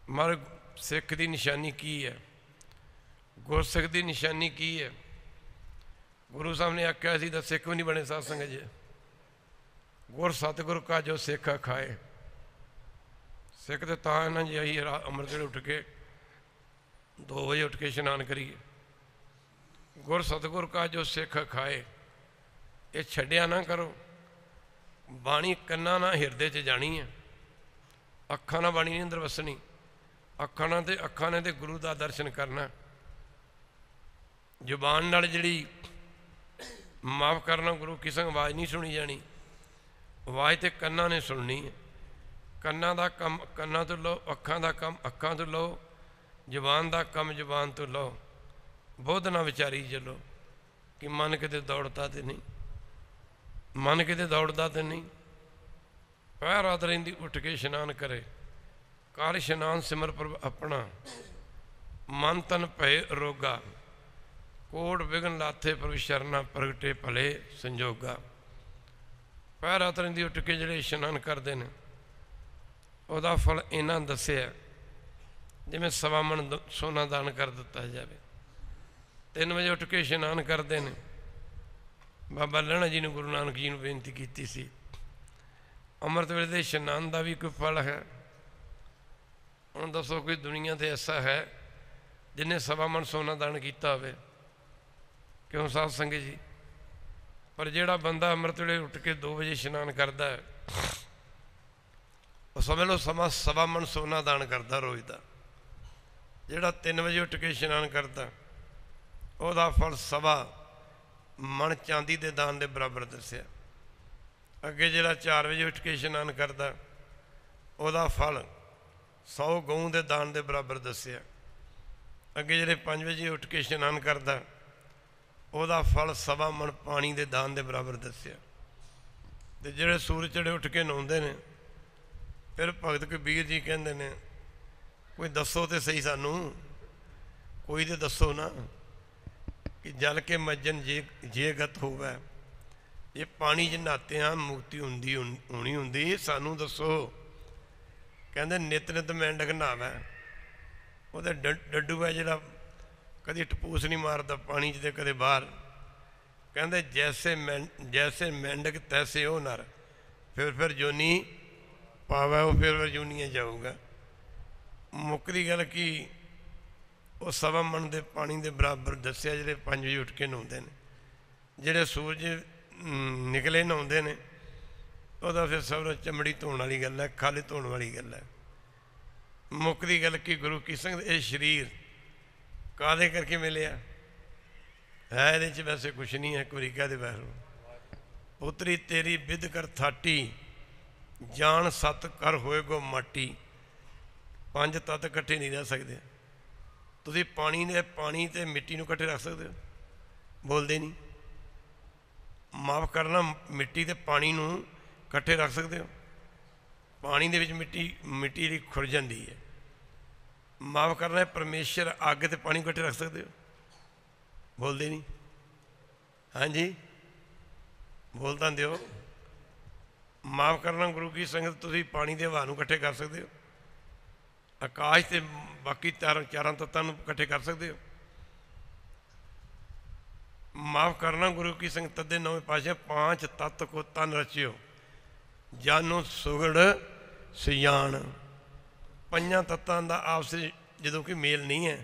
मारे सिख की निशानी की है, गुरसिख की निशानी की है? गुरु साहब ने आख्या सी सिख भी नहीं बने साध संगत जी। गुर सतगुर का जो सिख खाए, सिख तो तां है ना जी अही अमृत वेले उठ के 2 बजे उठ के इशनान करिए। गुर सतगुर का जो सिख खाए, ये छड्या ना करो। बाणी कन्ना ना हिरदे च जानी है, अखा ना बाणी नहीं अंदर वसनी। अखा ने तो गुरु का दर्शन करना। जुबान नाल जिहड़ी माफ़ करना गुरु की संग आवाज़ नहीं सुनी जानी, आवाज़ तो कन्ना ने सुननी है। कन्ना का कम कन्ना तो लो, अखां का कम अखां तो लो, जुबान का कम जुबान तो लो। बुद्ध ना विचारी चलो कि मन किते दौड़ता तो नहीं, मन किते दौड़ता तो नहीं। पहर रात रहिंदी उठ के इशनान करे, कर इशनान सिमर प्रभ अपना, मन तन भय रोगा, कोट विघन लाथे प्रभ शरणा प्रगटे भले संजोगा। पहर रात रहिंदी उठ के जिहड़े इशनान करते हैं उसका फल इन्हां दस्सिया जिवें 1.25 मन सोना दान कर दिता जाए। 3 बजे उठ के इशनान करते हैं। बाबा लहणा जी ने गुरु नानक जी ने बेनती की सी, अमृत वेले दे इशनान का भी कोई फल है? हुण दसो कोई दुनिया से ऐसा है जिन्हें 1.25 मन सोना दान किया हो? क्यों साध संगत जी? पर जिहड़ा बंदा अमृत वेले उठ के 2 बजे इशनान करता है, समझ लो समा सवा मन सोना दान करता रोज़ का। ਜਿਹੜਾ 3 ਵਜੇ ਉੱਠ ਕੇ ਇਸ਼ਨਾਨ ਕਰਦਾ ਉਹਦਾ ਫਲ ਸਵਾ ਮਣ ਚਾਂਦੀ ਦੇ ਦਾਨ ਦੇ ਬਰਾਬਰ ਦੱਸਿਆ। ਅੱਗੇ ਜਿਹੜਾ 4 ਵਜੇ ਉੱਠ ਕੇ ਇਸ਼ਨਾਨ ਕਰਦਾ ਉਹਦਾ ਫਲ 100 ਗਊ ਦੇ ਦਾਨ ਦੇ ਬਰਾਬਰ ਦੱਸਿਆ। ਅੱਗੇ ਜਿਹੜੇ 5 ਵਜੇ ਉੱਠ ਕੇ ਇਸ਼ਨਾਨ ਕਰਦਾ ਉਹਦਾ ਫਲ ਸਵਾ ਮਣ ਪਾਣੀ ਦੇ ਦਾਨ ਦੇ ਬਰਾਬਰ ਦੱਸਿਆ। ਅਤੇ ਜਿਹੜੇ ਸੂਰਜ ਚੜ੍ਹੇ ਉੱਠ ਕੇ ਨਹਾਉਂਦੇ ਨੇ ਫਿਰ ਭਗਤ ਕਬੀਰ ਜੀ ਕਹਿੰਦੇ ਨੇ ਕੋਈ ਦੱਸੋ ਤੇ ਸਹੀ ਸਾਨੂੰ, ਕੋਈ ਤੇ ਦੱਸੋ ਨਾ ਕਿ ਜਲ ਕੇ ਮੱਜਨ ਜੇ ਗਤ ਹੋਵੇ, ਇਹ ਪਾਣੀ 'ਚ ਨਹਾਤੇ ਹਾਂ ਮੁਕਤੀ ਹੋਣੀ ਹੁੰਦੀ, ਸਾਨੂੰ ਦੱਸੋ। ਕਹਿੰਦੇ ਨਿਤ ਨਿਤ ਮੈਂਡਕ ਨਹਾਵੇ, ਉਹਦੇ ਡੱਡੂ ਹੈ ਜਿਹੜਾ ਕਦੇ ਟਪੂਸ ਨਹੀਂ ਮਾਰਦਾ ਪਾਣੀ 'ਚ ਤੇ ਕਦੇ ਬਾਹਰ। ਕਹਿੰਦੇ ਜੈਸੇ ਮੈਂਡਕ ਤੈਸੇ ਉਹ ਨਰ, ਫਿਰ ਜੋਨੀ ਪਾਵੇ ਉਹ ਫਿਰ ਜੂਨੀਆਂ ਜਾਊਗਾ। ਮੁੱਕਦੀ ਗੱਲ ਕਿ ਉਹ ਸਵਾ ਮਣ ਦੇ ਪਾਣੀ ਦੇ ਬਰਾਬਰ ਦੱਸਿਆ ਜਿਹੜੇ 5 ਵਜੇ ਉੱਠ ਕੇ ਨਹਾਉਂਦੇ ਨੇ। ਜਿਹੜੇ ਸੂਰਜ ਨਿਕਲੇ ਨਹਾਉਂਦੇ ਨੇ ਉਹਦਾ ਫਿਰ ਸਭ ਚਮੜੀ ਧੋਣ ਵਾਲੀ ਗੱਲ ਹੈ, ਖਾਲੀ ਧੋਣ ਵਾਲੀ ਗੱਲ ਹੈ। ਮੁੱਕਦੀ ਗੱਲ ਕਿ ਗੁਰੂ ਕੀ ਸੰਗਤ ਇਹ ਸਰੀਰ ਕਾਹਦੇ ਕਰਕੇ ਮਿਲਿਆ ਹੈ? ਇਹਦੇ 'ਚ ਵੈਸੇ ਕੁਛ ਨਹੀਂ ਹੈ। ਇੱਕ ਵਾਰੀ ਕਹਿ ਦੇ ਵੈਰੂ ਪੁੱਤਰੀ ਤੇਰੀ ਬਿਧ ਕਰ ਥਾਟੀ, ਜਾਣ ਸਤ ਕਰ ਹੋਏਗੋ ਮਾਟੀ। 5 ਤੱਤ ਇਕੱਠੇ ਨਹੀਂ ਰਹਿ ਸਕਦੇ। ਤੁਸੀਂ ਪਾਣੀ ਅਤੇ ਮਿੱਟੀ ਨੂੰ ਇਕੱਠੇ ਰੱਖ ਸਕਦੇ ਹੋ? ਬੋਲਦੇ ਨਹੀਂ। ਮਾਫ਼ ਕਰਨਾ, ਮਿੱਟੀ ਅਤੇ ਪਾਣੀ ਨੂੰ ਇਕੱਠੇ ਰੱਖ ਸਕਦੇ ਹੋ? ਪਾਣੀ ਦੇ ਵਿੱਚ ਮਿੱਟੀ ਜਿਹੜੀ ਖੁਰ ਜਾਂਦੀ ਹੈ। ਮਾਫ਼ ਕਰਨਾ, ਪਰਮੇਸ਼ਰ ਅੱਗ ਅਤੇ ਪਾਣੀ ਇਕੱਠੇ ਰੱਖ ਸਕਦੇ ਹੋ? ਬੋਲਦੇ ਨਹੀਂ। ਹਾਂਜੀ ਬੋਲ ਤਾਂ ਦਿਓ। ਮਾਫ਼ ਕਰਨਾ ਗੁਰੂ ਕੀ ਸੰਗਤ, ਤੁਸੀਂ ਪਾਣੀ ਦੇ ਹਵਾ ਨੂੰ ਇਕੱਠੇ ਕਰ ਸਕਦੇ ਹੋ? ਆਕਾਸ਼ ਅਤੇ ਬਾਕੀ ਚਾਰਾਂ ਤੱਤਾਂ ਨੂੰ ਇਕੱਠੇ ਕਰ ਸਕਦੇ ਹੋ? ਮਾਫ਼ ਕਰਨਾ ਗੁਰੂ ਕੀ ਸੰਗਤ, ਤਦੇ 9ਵੇਂ ਪਾਤਸ਼ਾਹ 5 ਤੱਤ ਕੋ ਤਨ ਰਚਿਓ, ਜਾਨੋ ਸੁਗੜ ਸਿਆਣ। 5 ਤੱਤਾਂ ਦਾ ਆਪਸ ਜਦੋਂ ਕਿ ਮੇਲ ਨਹੀਂ ਹੈ,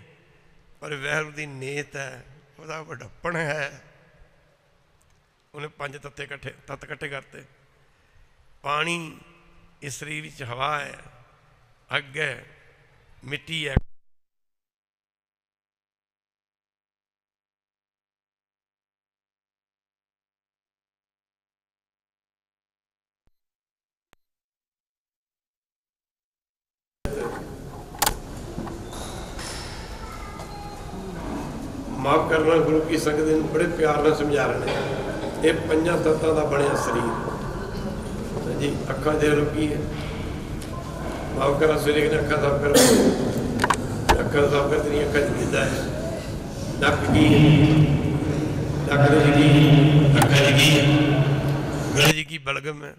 ਪਰ ਵਾਹਿਗੁਰੂ ਦੀ ਨੇਤ ਹੈ, ਉਹਦਾ ਵਡੱਪਣ ਹੈ। ਉਹਨੇ 5 ਤੱਤ ਇਕੱਠੇ ਕਰਤੇ। ਪਾਣੀ ਇਸ ਸਰੀਰ ਵਿੱਚ ਹਵਾ ਹੈ, ਅੱਗ ਹੈ, ਮਿੱਟੀ ਹੈ। ਮਾਫ਼ ਕਰਨਾ ਗੁਰੂ ਕੀ ਸੰਗਤ ਨੂੰ ਬੜੇ ਪਿਆਰ ਨਾਲ ਸਮਝਾ ਰਹੇ ਨੇ। ਇਹ 5 ਤੱਤਾਂ ਦਾ ਬਣਿਆ ਸਰੀਰ ਜੀ। ਅੱਖਾਂ ਦੇ ਰੁਕੀ ਹੈ। ਮਾਫ਼ ਕਰਨਾ ਸਵੇਰੇ ਕਿ ਅੱਖਾਂ ਸਾਫ਼ ਕਰੋ, ਅੱਖਾਂ ਸਾਫ਼ ਕਰ ਤੇਰੀਆਂ ਅੱਖਾਂ 'ਚ ਗਿੱਧਾ ਹੈ। ਨੱਕ ਕੀ ਹੈ? ਨੱਕ ਦੇ 'ਚ ਕੀ? ਅੱਖਾਂ 'ਚ ਕੀ ਹੈ? ਗਲੇ 'ਚ ਕੀ? ਬਲਗਮ ਹੈ।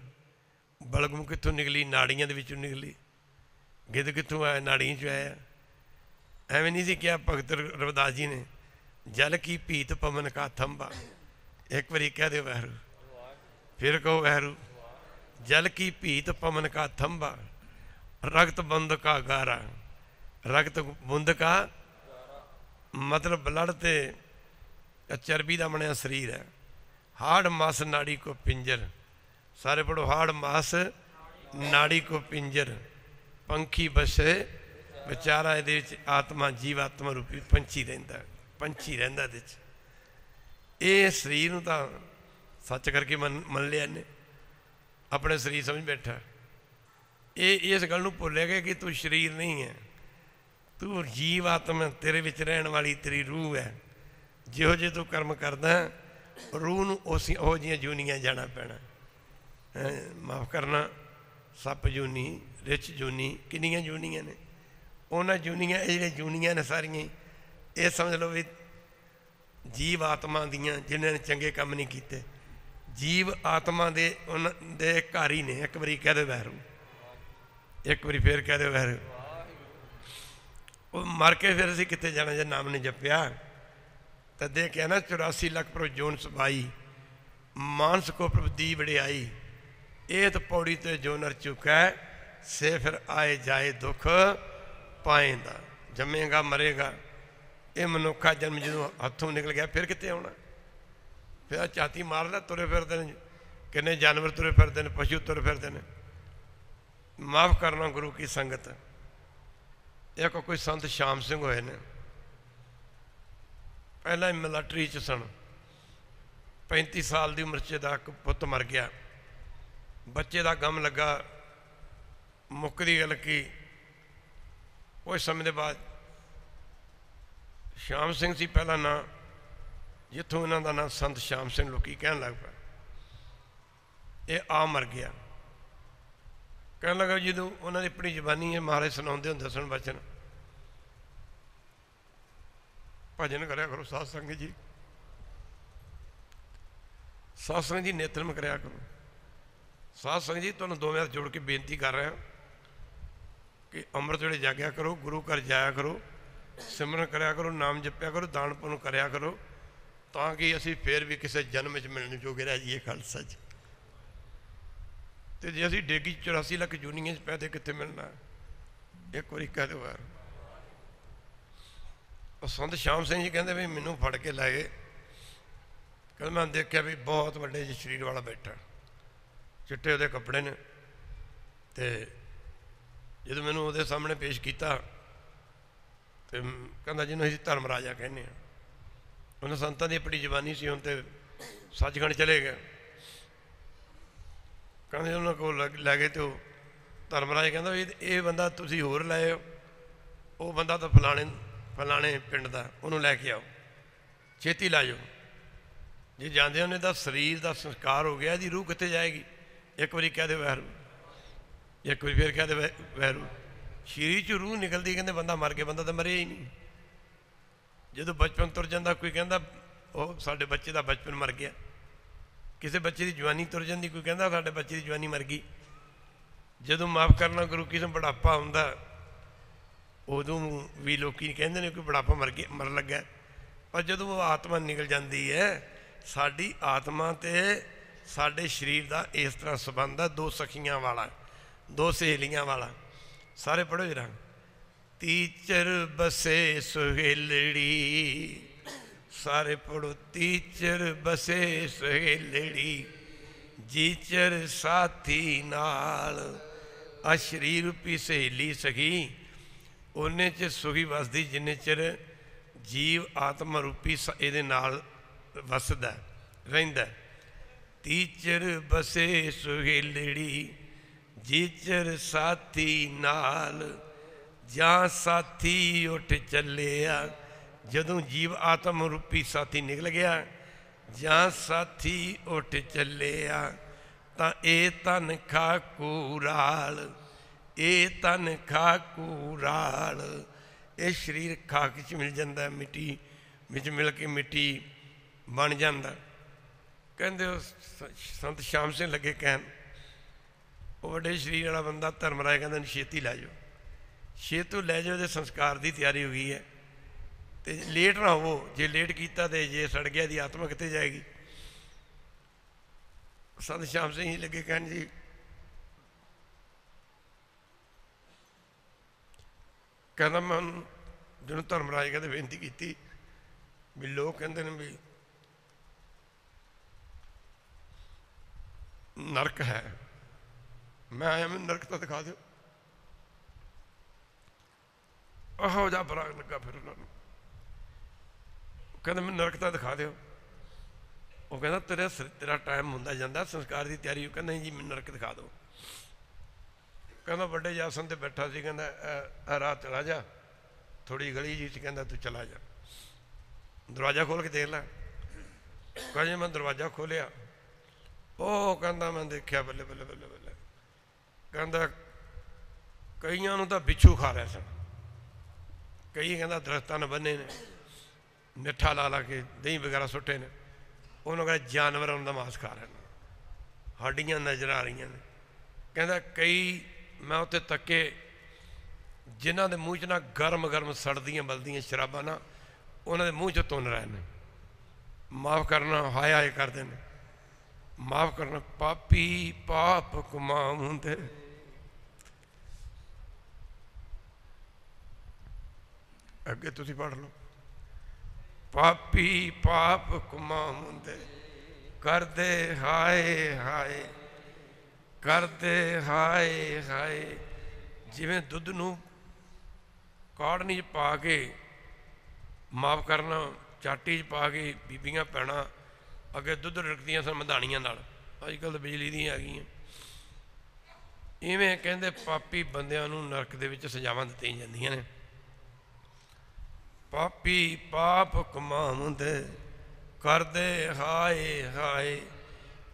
ਬਲਗਮ ਕਿੱਥੋਂ ਨਿਕਲੀ? ਨਾੜੀਆਂ ਦੇ ਵਿੱਚੋਂ ਨਿਕਲੀ। ਗਿੱਧ ਕਿੱਥੋਂ ਆਇਆ? ਨਾੜੀਆਂ 'ਚੋਂ ਆਇਆ। ਐਵੇਂ ਨਹੀਂ ਸੀ ਕਿਹਾ ਭਗਤ ਰਵਿਦਾਸ ਜੀ ਨੇ, ਜਲ ਕੀ ਭੀਤ ਪਵਨ ਕਾ ਥੰਬਾ। ਇੱਕ ਵਾਰੀ ਕਹਿ ਦਿਓ ਵਹਿਰੂ, ਫਿਰ ਕਹੋ ਵਹਿਰੂ। ਜਲ ਕੀ ਭੀਤ ਪਵਨ ਕਾ ਥੰਬਾ, ਰਗਤ ਬੁੰਦ ਕਾ ਗਾਰਾ। ਰਗਤ ਬੁੰਦ ਕਾ ਮਤਲਬ ਬਲੱਡ ਤੇ ਚਰਬੀ ਦਾ ਬਣਿਆ ਸਰੀਰ ਹੈ। ਹਾੜ ਮਾਸ ਨਾੜੀ ਕੋ ਪਿੰਜਰ। ਸਾਰੇ ਪੜੋ, ਹਾੜ ਮਾਸ ਨਾੜੀ ਕੋ ਪਿੰਜਰ। ਪੰਖੀ ਬਸੇ ਵਿਚਾਰਾ, ਇਹਦੇ ਵਿੱਚ ਆਤਮਾ ਜੀਵ ਆਤਮਾ ਰੂਪੀ ਪੰਛੀ ਰਹਿੰਦਾ ਇਹਦੇ 'ਚ। ਇਹ ਸਰੀਰ ਨੂੰ ਤਾਂ ਸੱਚ ਕਰਕੇ ਮੰਨ ਲਿਆ ਇਹਨੇ, ਆਪਣੇ ਸਰੀਰ ਸਮਝ ਬੈਠਾ। ਇਹ ਇਸ ਗੱਲ ਨੂੰ ਭੁੱਲਿਆ ਗਿਆ ਕਿ ਤੂੰ ਸਰੀਰ ਨਹੀਂ ਹੈ, ਤੂੰ ਜੀਵ ਆਤਮਾ, ਤੇਰੇ ਵਿੱਚ ਰਹਿਣ ਵਾਲੀ ਤੇਰੀ ਰੂਹ ਹੈ। ਜਿਹੋ ਜਿਹੇ ਤੂੰ ਕਰਮ ਕਰਦਾ ਰੂਹ ਨੂੰ ਉਹੋ ਜਿਹੀਆਂ ਜੂਨੀਆਂ ਜਾਣਾ ਪੈਣਾ। ਮਾਫ਼ ਕਰਨਾ, ਸੱਪ ਜੂਨੀ, ਰਿਛ ਜੂਨੀ, ਕਿੰਨੀਆਂ ਜੂਨੀਆਂ ਨੇ। ਉਹਨਾਂ ਜੂਨੀਆਂ, ਇਹ ਜਿਹੜੀਆਂ ਜੂਨੀਆਂ ਨੇ ਸਾਰੀਆਂ ਇਹ ਸਮਝ ਲਓ ਵੀ ਜੀਵ ਆਤਮਾ ਦੀਆਂ, ਜਿਨ੍ਹਾਂ ਨੇ ਚੰਗੇ ਕੰਮ ਨਹੀਂ ਕੀਤੇ। ਜੀਵ ਆਤਮਾ ਦੇ ਉਹਨਾਂ ਦੇ ਘਰ ਹੀ ਨੇ। ਇੱਕ ਵਾਰੀ ਕਹਿ ਦਿਓ ਵਹਿਰੂ, ਇੱਕ ਵਾਰੀ ਫੇਰ ਕਹਿ ਦਿਓ ਵਹਿਰੂ। ਉਹ ਮਰ ਕੇ ਫਿਰ ਅਸੀਂ ਕਿੱਥੇ ਜਾਣਾ ਜੇ ਨਾਮ ਨਹੀਂ ਜਪਿਆ? ਤਦੇ ਕਿਹਾ ਨਾ 84 ਲੱਖ ਪ੍ਰਭ ਜੋਨ ਸਬਾਈ, ਮਾਨਸ ਕੋ ਪ੍ਰਭ ਦੀ ਵਡਿਆਈ। ਇਹ ਤਾਂ ਪੌੜੀ ਤੇ ਜੋ ਨਰ ਚੁੱਕਾ ਸੇ ਫਿਰ ਆਏ ਜਾਏ ਦੁੱਖ ਪਾਏਂਦਾ। ਜੰਮੇਗਾ ਮਰੇਗਾ, ਇਹ ਮਨੁੱਖਾ ਜਨਮ ਜਦੋਂ ਹੱਥੋਂ ਨਿਕਲ ਗਿਆ ਫਿਰ ਕਿੱਥੇ ਆਉਣਾ? ਫਿਰ ਝਾਤੀ ਮਾਰ ਲੈ, ਤੁਰੇ ਫਿਰਦੇ ਨੇ। ਕਿੰਨੇ ਜਾਨਵਰ ਤੁਰੇ ਫਿਰਦੇ ਨੇ, ਪਸ਼ੂ ਤੁਰੇ ਫਿਰਦੇ ਨੇ। माफ़ करना गुरु की संगत। एक कोई संत श्याम सिंह होए ने, पहला ही मिलिटरी च सन। 35 साल की उम्र च एक पुत मर गया। बच्चे का गम लगा। मुक्कदी गल की कुछ समय के बाद श्याम सिंह सी पहला नाम, जिथों इन्हों का नाम संत श्याम सिंह लोग कहन लग पे, ये आ मर गया। कहने लगा जो उन्होंने अपनी जबानी है महाराज सुनाते होंगे सन बचन, भजन कराया करो सत्संग जी, सत्संग जी नेतरम कराया करो। सत्संग जी तुहानूं 2 मिनट जोड़ के बेनती कर रहा कि अमृत वेले जागया करो, गुरु घर जाया करो, सिमरन कराया करो, नाम जपया करो, दान पुण्य कराया करो, ताकि असी फिर भी किसी जन्म च मिलने जोगे रह जाइए खालसा जी। तो जे असी डेगी 84 लाख जूनिया पैदे कितने मिलना, एक बार कह दो यार। संत श्याम सिंह जी कहते भी मैनू फड़ के लै गए। कहते मैं देखा भी बहुत बड़े जी शरीर वाला बैठा, चिट्टे वो कपड़े ने, तो जो मैनू वो सामने पेश किया तो कहता जिन्होंने असीं धर्म राजा कहने, उन्हें संतां की अपनी जबानी सी, हम तो सचखंड चले गए। कहते उन्होंने को लै गए तो धर्मराज कहता भी ये बंदा तुसीं होर लाए हो, वो बंदा तो फलाने फलाने पिंड का, उन्होंने लैके आओ, छेती ला जाओ। जे जाते उन्हें तो शरीर का संस्कार हो गया, जी रूह कितने जाएगी। एक बारी कह दे वैरू, एक बारी फिर कह दे वैरू, शरीर च रूह निकलती, कहते बंदा मर गया, बंदा तो मरिया ही नहीं। जो बचपन तुर जाता, कोई कहता वो साढ़े बच्चे का बचपन मर गया, किसी बच्चे की जवानी तुर जाती, कोई कहता साढ़े बच्चे की जवानी मर गई। जो माफ़ करना गुरु किस्म बुढ़ापा आउंदा, उदों भी लोग कहते हैं कि बुढ़ापा मर लगा। पर जो वो आत्मा निकल जाती है, साड़ी आत्मा तो साढ़े शरीर का इस तरह संबंध है, 2 सखियां वाला, 2 सहेलियां वाला। सारे पढ़ो जरा। तीचर बसे सुहेलड़ी, सारे पढ़ो। तीचर बसे सुहेलड़ी, जीचर साथी नाल, आ शरीर रूपी सहेली सखी उन्ने च सुखी वसदी जिन्ने चिर जीव आत्मा रूपी ये नाल वसदा रहिंदा। तीचर बसे सुहेलड़ी, जीचर साथी नाल, जां साथी उठ चलिया। जदों जीव आत्मा रूपी साथी निकल गया, जां साथी उठ चलिया, तां ए तन खाकूराल, ए तन खाकूराल। ये शरीर खाक च मिल जाता, मिट्टी विच मिल के मिट्टी बन जाता। कहते संत श्याम सिंह लगे कहन, वो बड़े शरीर वाला बंदा धर्मराज कहता छेती लै जाओ, छेतू लै जाओ, तो संस्कार की तैयारी हो गई है, तो लेट ना हो। जे लेट किया तो जे सड़ गया दी आत्मा कितने जाएगी। संत श्याम सिंह ही लगे कहन जी कहना मैं जो धर्मराज कहते बेनती की भी लोग कहते हैं भी नरक है, मैं आया मैं नरक तो दिखा दो। आहो जा बरा लगा फिर उन्होंने कहते मैं नरक तो दिखा दो। वो कहता तेरा टाइम होंदा जाता, संस्कार की तैयारी। कहना नहीं जी मैं नरक दिखा दो। कहना बड़े आसन से बैठा सी, कहना रात चला जा, थोड़ी गली जी सी, कहना तू चला जा, दरवाजा खोल के देख ला। कहे मैं दरवाजा खोलिया, ओ कहता मैं देखा बल्ले बल्ले बल्ले बल्ले, कहता कईयां नूं तां बिच्छू खा रहे सन, कई कहता दरख्तां ने बन्ने ने, मिठा ला ला के दही वगैरह सुट्टे ने, उन्होंने कहा जानवर उनका मांस खा रहे हैं, हड्डियां नज़र आ रही ने। कहता कई मैं उत्ते तके जिन्हों के मूँह च ना गर्म गर्म सड़दियाँ बलदियाँ शराबां ना, उन्होंने मूँह च तुन रहे हैं। माफ़ करना हाय हाय करते हैं, माफ़ करना पापी पाप कमाउंदे। अगे तुसी पढ़ लो। पापी पाप कमाउंदे करदे हाय हाय, ਕਰਦੇ ਹਾਏ ਹਾਏ। ਜਿਵੇਂ ਦੁੱਧ ਨੂੰ ਕਾੜਨੀ 'ਚ ਪਾ ਕੇ, ਮਾਫ ਕਰਨਾ, ਚਾਟੀ 'ਚ ਪਾ ਕੇ ਬੀਬੀਆਂ ਭੈਣਾਂ ਅੱਗੇ ਦੁੱਧ ਰੜਕਦੀਆਂ ਸਨ ਮਧਾਣੀਆਂ ਨਾਲ, ਅੱਜ ਕੱਲ੍ਹ ਤਾਂ ਬਿਜਲੀ ਦੀਆਂ ਆ ਗਈਆਂ। ਇਵੇਂ ਕਹਿੰਦੇ ਪਾਪੀ ਬੰਦਿਆਂ ਨੂੰ ਨਰਕ ਦੇ ਵਿੱਚ ਸਜ਼ਾਵਾਂ ਦਿੱਤੀਆਂ ਜਾਂਦੀਆਂ ਨੇ। ਪਾਪੀ ਪਾਪ ਕਮਾਉਂਦੇ ਕਰਦੇ ਹਾਏ ਹਾਏ।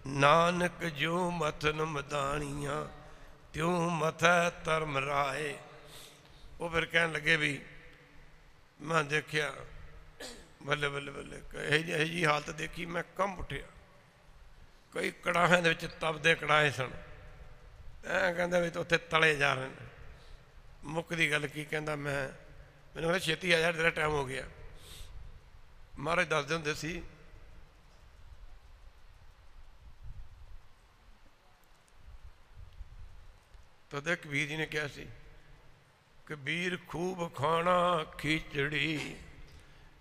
ਨਾਨਕ ਜੋ ਮਥਨ ਮਧਾਣੀਆਂ ਤਿਉ ਮਥੈ ਧਰਮ ਰਾਏ। ਉਹ ਫਿਰ ਕਹਿਣ ਲੱਗੇ ਵੀ ਮੈਂ ਦੇਖਿਆ ਬੱਲੇ ਬੱਲੇ ਬੱਲੇ, ਇਹੋ ਜਿਹੀ ਹਾਲਤ ਦੇਖੀ ਮੈਂ ਕੰਬ ਉੱਠਿਆ। ਕਈ ਕੜਾਹਿਆਂ ਦੇ ਵਿੱਚ ਤਪਦੇ ਕੜਾਹੇ ਸਨ, ਐਂ ਕਹਿੰਦਾ ਵੀ ਉੱਥੇ ਤਲੇ ਜਾ ਰਹੇ ਨੇ। ਮੁੱਕ ਦੀ ਗੱਲ ਕੀ ਕਹਿੰਦਾ, ਮੈਨੂੰ ਕਹਿੰਦਾ ਛੇਤੀ ਆ ਜਾ, ਤੇਰਾ ਟਾਈਮ ਹੋ ਗਿਆ। ਮਹਾਰਾਜ ਦੱਸਦੇ ਹੁੰਦੇ ਸੀ ਤਦੇ ਕਬੀਰ ਜੀ ਨੇ ਕਿਹਾ ਸੀ, ਕਬੀਰ ਖੂਬ ਖਾਣਾ ਖਿਚੜੀ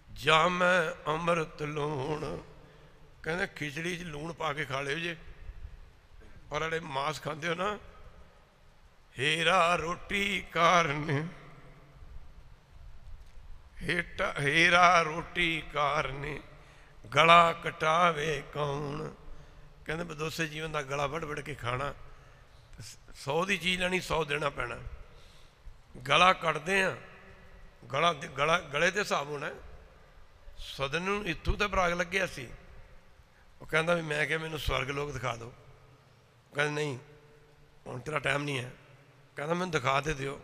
ਜਾਮੈ ਅੰਮ੍ਰਿਤ ਲੂਣ। ਕਹਿੰਦੇ ਖਿਚੜੀ 'ਚ ਲੂਣ ਪਾ ਕੇ ਖਾ ਲਿਓ ਜੇ, ਔਰ ਜਿਹੜੇ ਮਾਸ ਖਾਂਦੇ ਹੋ ਨਾ, ਹੀਰਾ ਰੋਟੀ ਕਾਰਨ, ਹੀਰਾ ਰੋਟੀ ਕਾਰਨ ਗਲਾ ਕਟਾਵੇ ਕੌਣ। ਕਹਿੰਦੇ ਬਦੋਸੇ ਜੀਵਨ ਦਾ ਗਲਾ ਵੱਢ ਵੱਢ ਕੇ ਖਾਣਾ, 100 ਦੀ ਚੀਜ਼ ਲੈਣੀ 100 ਦੇਣਾ ਪੈਣਾ। ਗਲਾ ਕੱਟਦੇ ਆ, ਗਲੇ ਦੇ ਹਿਸਾਬ ਹੋਣਾ। ਸਦਨ ਨੂੰ ਇੱਥੋਂ ਤਾਂ ਬਰਾਗ ਲੱਗਿਆ ਸੀ। ਉਹ ਕਹਿੰਦਾ ਵੀ ਮੈਂ ਕਿਹਾ ਮੈਨੂੰ ਸਵਰਗ ਲੋਕ ਦਿਖਾ ਦਿਓ। ਕਹਿੰਦੇ ਨਹੀਂ ਹੁਣ ਤੇਰਾ ਟਾਈਮ ਨਹੀਂ ਹੈ। ਕਹਿੰਦਾ ਮੈਨੂੰ ਦਿਖਾ ਦੇ ਦਿਓ,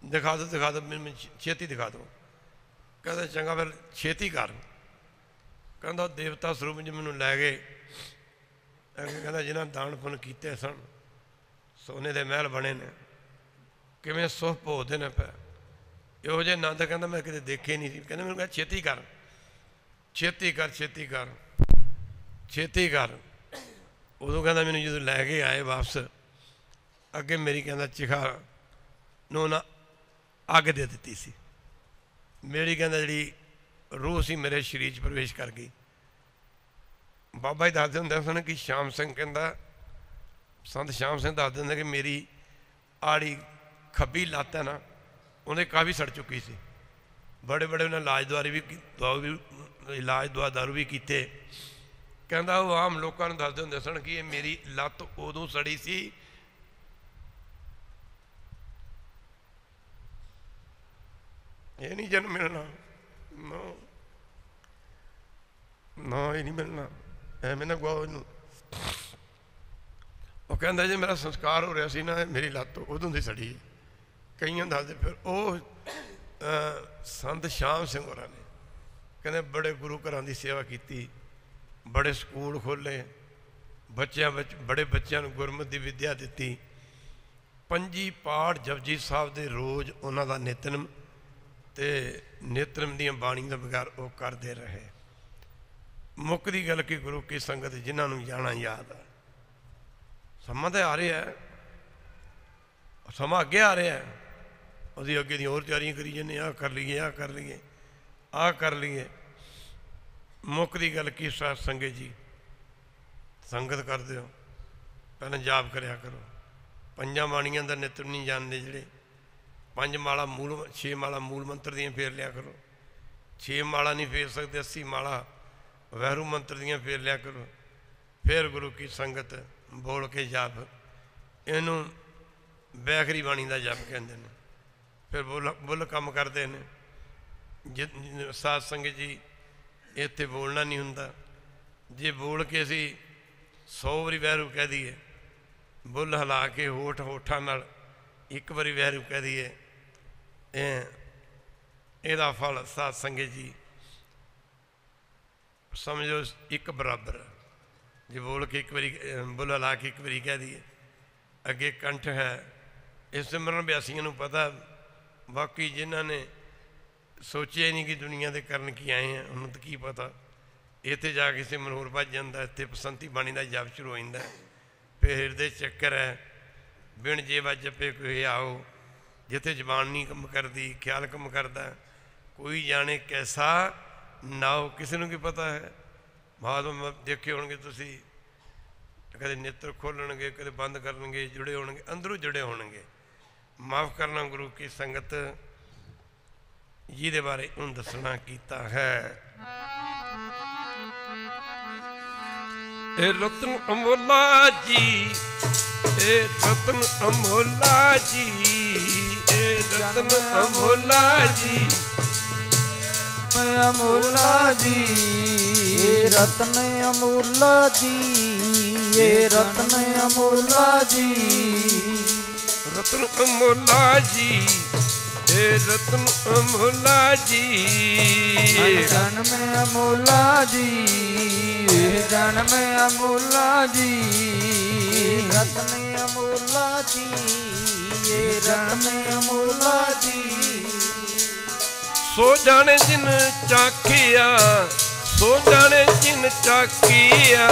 ਦਿਖਾ ਦਿਓ ਮੈਨੂੰ ਛੇਤੀ ਦਿਖਾ ਦਿਓ। ਕਹਿੰਦਾ ਚੰਗਾ ਫਿਰ ਛੇਤੀ ਕਰ। ਕਹਿੰਦਾ ਦੇਵਤਾ ਸਰੂਪ 'ਚ ਮੈਨੂੰ ਲੈ ਗਏ। ਕਹਿੰਦਾ ਜਿਹਨਾਂ ਦਾਨ ਪੁੰਨ ਕੀਤੇ ਸਨ, ਸੋਨੇ ਦੇ ਮਹਿਲ ਬਣੇ ਨੇ, ਕਿਵੇਂ ਸੁਖ ਭੋਗਦੇ ਨੇ ਪੈ, ਇਹੋ ਜਿਹੇ ਆਨੰਦ ਕਹਿੰਦਾ ਮੈਂ ਕਿਤੇ ਦੇਖੇ ਨਹੀਂ ਸੀ। ਕਹਿੰਦਾ ਮੈਨੂੰ ਕਹਿੰਦਾ ਛੇਤੀ ਕਰ ਛੇਤੀ ਕਰ ਛੇਤੀ ਕਰ ਛੇਤੀ ਕਰ। ਉਦੋਂ ਕਹਿੰਦਾ ਮੈਨੂੰ ਜਦੋਂ ਲੈ ਕੇ ਆਏ ਵਾਪਸ, ਅੱਗੇ ਮੇਰੀ ਕਹਿੰਦਾ ਚਿਖਾ ਨੂੰ ਨਾ ਅੱਗ ਦੇ ਦਿੱਤੀ ਸੀ। ਮੇਰੀ ਕਹਿੰਦਾ ਜਿਹੜੀ ਰੂਹ ਸੀ ਮੇਰੇ ਸਰੀਰ 'ਚ ਪ੍ਰਵੇਸ਼ ਕਰ ਗਈ। ਬਾਬਾ ਜੀ ਦੱਸਦੇ ਹੁੰਦੇ ਸਨ ਕਿ ਸ਼ਾਮ ਸਿੰਘ ਕਹਿੰਦਾ, ਸੰਤ ਸ਼ਾਮ ਸਿੰਘ ਦੱਸਦੇ ਹੁੰਦੇ ਕਿ ਮੇਰੀ ਆੜੀ ਖੱਬੀ ਲੱਤ ਹੈ ਨਾ, ਉਹਨੇ ਕਾਫੀ ਸੜ ਚੁੱਕੀ ਸੀ। ਬੜੇ ਬੜੇ ਉਹਨਾਂ ਇਲਾਜ ਦਵਾ ਦਾਰੂ ਵੀ ਕੀਤੇ। ਕਹਿੰਦਾ ਉਹ ਆਮ ਲੋਕਾਂ ਨੂੰ ਦੱਸਦੇ ਹੁੰਦੇ ਸਨ ਕਿ ਇਹ ਮੇਰੀ ਲੱਤ ਉਦੋਂ ਸੜੀ ਸੀ ਇਹ ਨਹੀਂ ਜਨਮ ਮਿਲਣਾ, ਨਾ ਇਹ ਨਹੀਂ ਮਿਲਣਾ, ਐਵੇਂ ਨਾ ਗਵਾਓ ਇਹਨੂੰ। ਉਹ ਕਹਿੰਦਾ ਜੇ ਮੇਰਾ ਸੰਸਕਾਰ ਹੋ ਰਿਹਾ ਸੀ ਨਾ, ਮੇਰੀ ਲੱਤ ਉਦੋਂ ਦੀ ਸੜੀ ਹੈ। ਕਈਆਂ ਦੱਸਦੇ ਫਿਰ ਉਹ ਸੰਤ ਸ਼ਾਮ ਸਿੰਘ ਹੋਰਾਂ ਨੇ ਕਹਿੰਦੇ ਬੜੇ ਗੁਰੂ ਘਰਾਂ ਦੀ ਸੇਵਾ ਕੀਤੀ, ਬੜੇ ਸਕੂਲ ਖੋਲ੍ਹੇ, ਬੱਚਿਆਂ ਵਿੱਚ ਬੜੇ ਬੱਚਿਆਂ ਨੂੰ ਗੁਰਮਤਿ ਦੀ ਵਿੱਦਿਆ ਦਿੱਤੀ। 5 ਪਾਠ ਜਪਜੀ ਸਾਹਿਬ ਦੇ ਰੋਜ਼ ਉਹਨਾਂ ਦਾ ਨਿਤਨਮ, ਅਤੇ ਨਿਤਨਮ ਦੀਆਂ ਬਾਣੀਆਂ ਦਾ ਬਗੈਰ ਉਹ ਕਰਦੇ ਰਹੇ। ਮੁੱਕ ਦੀ ਗੱਲ ਕਿ ਗੁਰੂ ਕੀ ਸੰਗਤ ਜਿਨ੍ਹਾਂ ਨੂੰ ਜਾਣਾ ਯਾਦ ਹੈ। ਸਮਾਂ ਤਾਂ ਆ ਰਿਹਾ, ਸਮਾਂ ਅੱਗੇ ਆ ਰਿਹਾ, ਉਹਦੀ ਅੱਗੇ ਦੀਆਂ ਹੋਰ ਤਿਆਰੀਆਂ ਕਰੀ ਜਾਂਦੇ, ਆਹ ਕਰ ਲਈਏ ਆਹ ਕਰ ਲਈਏ ਆਹ ਕਰ ਲਈਏ। ਮੁੱਕ ਦੀ ਗੱਲ ਕੀ ਸਾਧ ਸੰਗਤ ਜੀ, ਸੰਗਤ ਕਰਦੇ ਹੋ, ਪਹਿਲਾਂ ਜਾਪ ਕਰਿਆ ਕਰੋ। 5 ਬਾਣੀਆਂ ਦਾ ਨਿਤਨਮ ਨਹੀਂ ਜਾਣਦੇ ਜਿਹੜੇ, 5 ਮਾਲਾ ਮੂਲ 6 ਮਾਲਾ ਮੂਲ ਮੰਤਰ ਦੀਆਂ ਫੇਰ ਲਿਆ ਕਰੋ। 6 ਮਾਲਾ ਨਹੀਂ ਫੇਰ ਸਕਦੇ, 80 ਮਾਲਾ ਵੈਰੂ ਮੰਤਰ ਦੀਆਂ ਫੇਰ ਲਿਆ ਕਰੋ। ਫਿਰ ਗੁਰੂ ਕੀ ਸੰਗਤ ਬੋਲ ਕੇ ਜਾਪ, ਇਹਨੂੰ ਬੈਖਰੀ ਬਾਣੀ ਦਾ ਜਪ ਕਹਿੰਦੇ ਨੇ। ਫਿਰ ਬੁੱਲ ਕੰਮ ਕਰਦੇ ਨੇ। ਸਾਧ ਸੰਗਤ ਜੀ ਇੱਥੇ ਬੋਲਣਾ ਨਹੀਂ ਹੁੰਦਾ। ਜੇ ਬੋਲ ਕੇ ਅਸੀਂ 100 ਵਾਰੀ ਵੈਰੂ ਕਹਿ ਦਈਏ, ਬੁੱਲ ਹਿਲਾ ਕੇ ਹੋਠਾਂ ਨਾਲ ਇੱਕ ਵਾਰੀ ਵੈਰੂ ਕਹਿ ਦਈਏ, ਇਹਦਾ ਫਲ ਸਾਧ ਸੰਗਤ ਜੀ ਸਮਝੋ ਇੱਕ ਬਰਾਬਰ। ਜੇ ਬੋਲ ਕੇ ਇੱਕ ਵਾਰੀ, ਬੁੱਲ ਹਿਲਾ ਕੇ ਇੱਕ ਵਾਰੀ ਕਹਿ ਦਈਏ, ਅੱਗੇ ਕੰਠ ਹੈ। ਇਸ ਸਿਮਰਨ ਅਭਿਆਸੀਆਂ ਨੂੰ ਪਤਾ, ਬਾਕੀ ਜਿਨ੍ਹਾਂ ਨੇ ਸੋਚਿਆ ਹੀ ਨਹੀਂ ਕਿ ਦੁਨੀਆ ਦੇ ਕਰਨ ਕੀ ਆਏ ਆ, ਉਹਨੂੰ ਤਾਂ ਕੀ ਪਤਾ। ਇੱਥੇ ਜਾ ਕੇ ਸਿਮਰਨ ਹੋਰ ਵੱਜ ਜਾਂਦਾ, ਇੱਥੇ ਬਸੰਤੀ ਬਾਣੀ ਦਾ ਜਪ ਸ਼ੁਰੂ ਹੋ ਜਾਂਦਾ। ਫਿਰ ਹਿਰਦੇ ਚੱਕਰ ਹੈ, ਬਿਨ ਜੇ ਵੱਜ ਜਪੇ ਕੋਈ ਆਓ, ਜਿੱਥੇ ਜ਼ਬਾਨ ਨਹੀਂ ਕੰਮ ਕਰਦੀ ਖਿਆਲ ਕੰਮ ਕਰਦਾ। ਕੋਈ ਜਾਣੇ ਕੈਸਾ ਨਾਓ, ਕਿਸੇ ਨੂੰ ਕੀ ਪਤਾ ਹੈ। ਮਹਾਤਮਾ ਦੇਖੇ ਹੋਣਗੇ ਤੁਸੀਂ, ਕਦੇ ਨੇਤਰ ਖੋਲਣਗੇ, ਕਦੇ ਬੰਦ ਕਰਨਗੇ, ਜੁੜੇ ਹੋਣਗੇ, ਅੰਦਰੋਂ ਜੁੜੇ ਹੋਣਗੇ। ਮਾਫ ਕਰਨਾ ਗੁਰੂ ਕੀ ਸੰਗਤ, ਜਿਹਦੇ ਬਾਰੇ ਹੁਣ ਦੱਸਣਾ ਕੀਤਾ ਹੈ। ਇਹ ਰਤਨ ਅਮੋਲਾ ਜੀ, ਇਹ ਰਤਨ ਅਮੋਲਾ ਜੀ, ਇਹ ਰਤਨ ਅਮੋਲਾ ਜੀ, ਅਮੋਲਾ ਜੀ, ਇਹ ਰਤਨ ਅਮੋਲਾ ਜੀ, ਇਹ ਰਤਨ ਅਮੋਲਾ ਜੀ, ਰਤਨ ਅਮੋਲਾ ਜੀ, ਇਹ ਰਤਨ ਅਮੋਲਾ ਜੀ, ਜਨਮ ਅਮੋਲਾ ਜੀ, ਇਹ ਜਨਮ ਅਮੋਲਾ ਜੀ, ਰਤਨ ਅਮੋਲਾ ਜੀ, ਇਹ ਰਤਨ ਅਮੋਲਾ ਜੀ। ਸੋ ਜਾਣੇ ਜਿਨ ਚਾਖਿਆ, ਸੋ ਜਾਣੇ ਜਿਨ ਚਾਖਿਆ,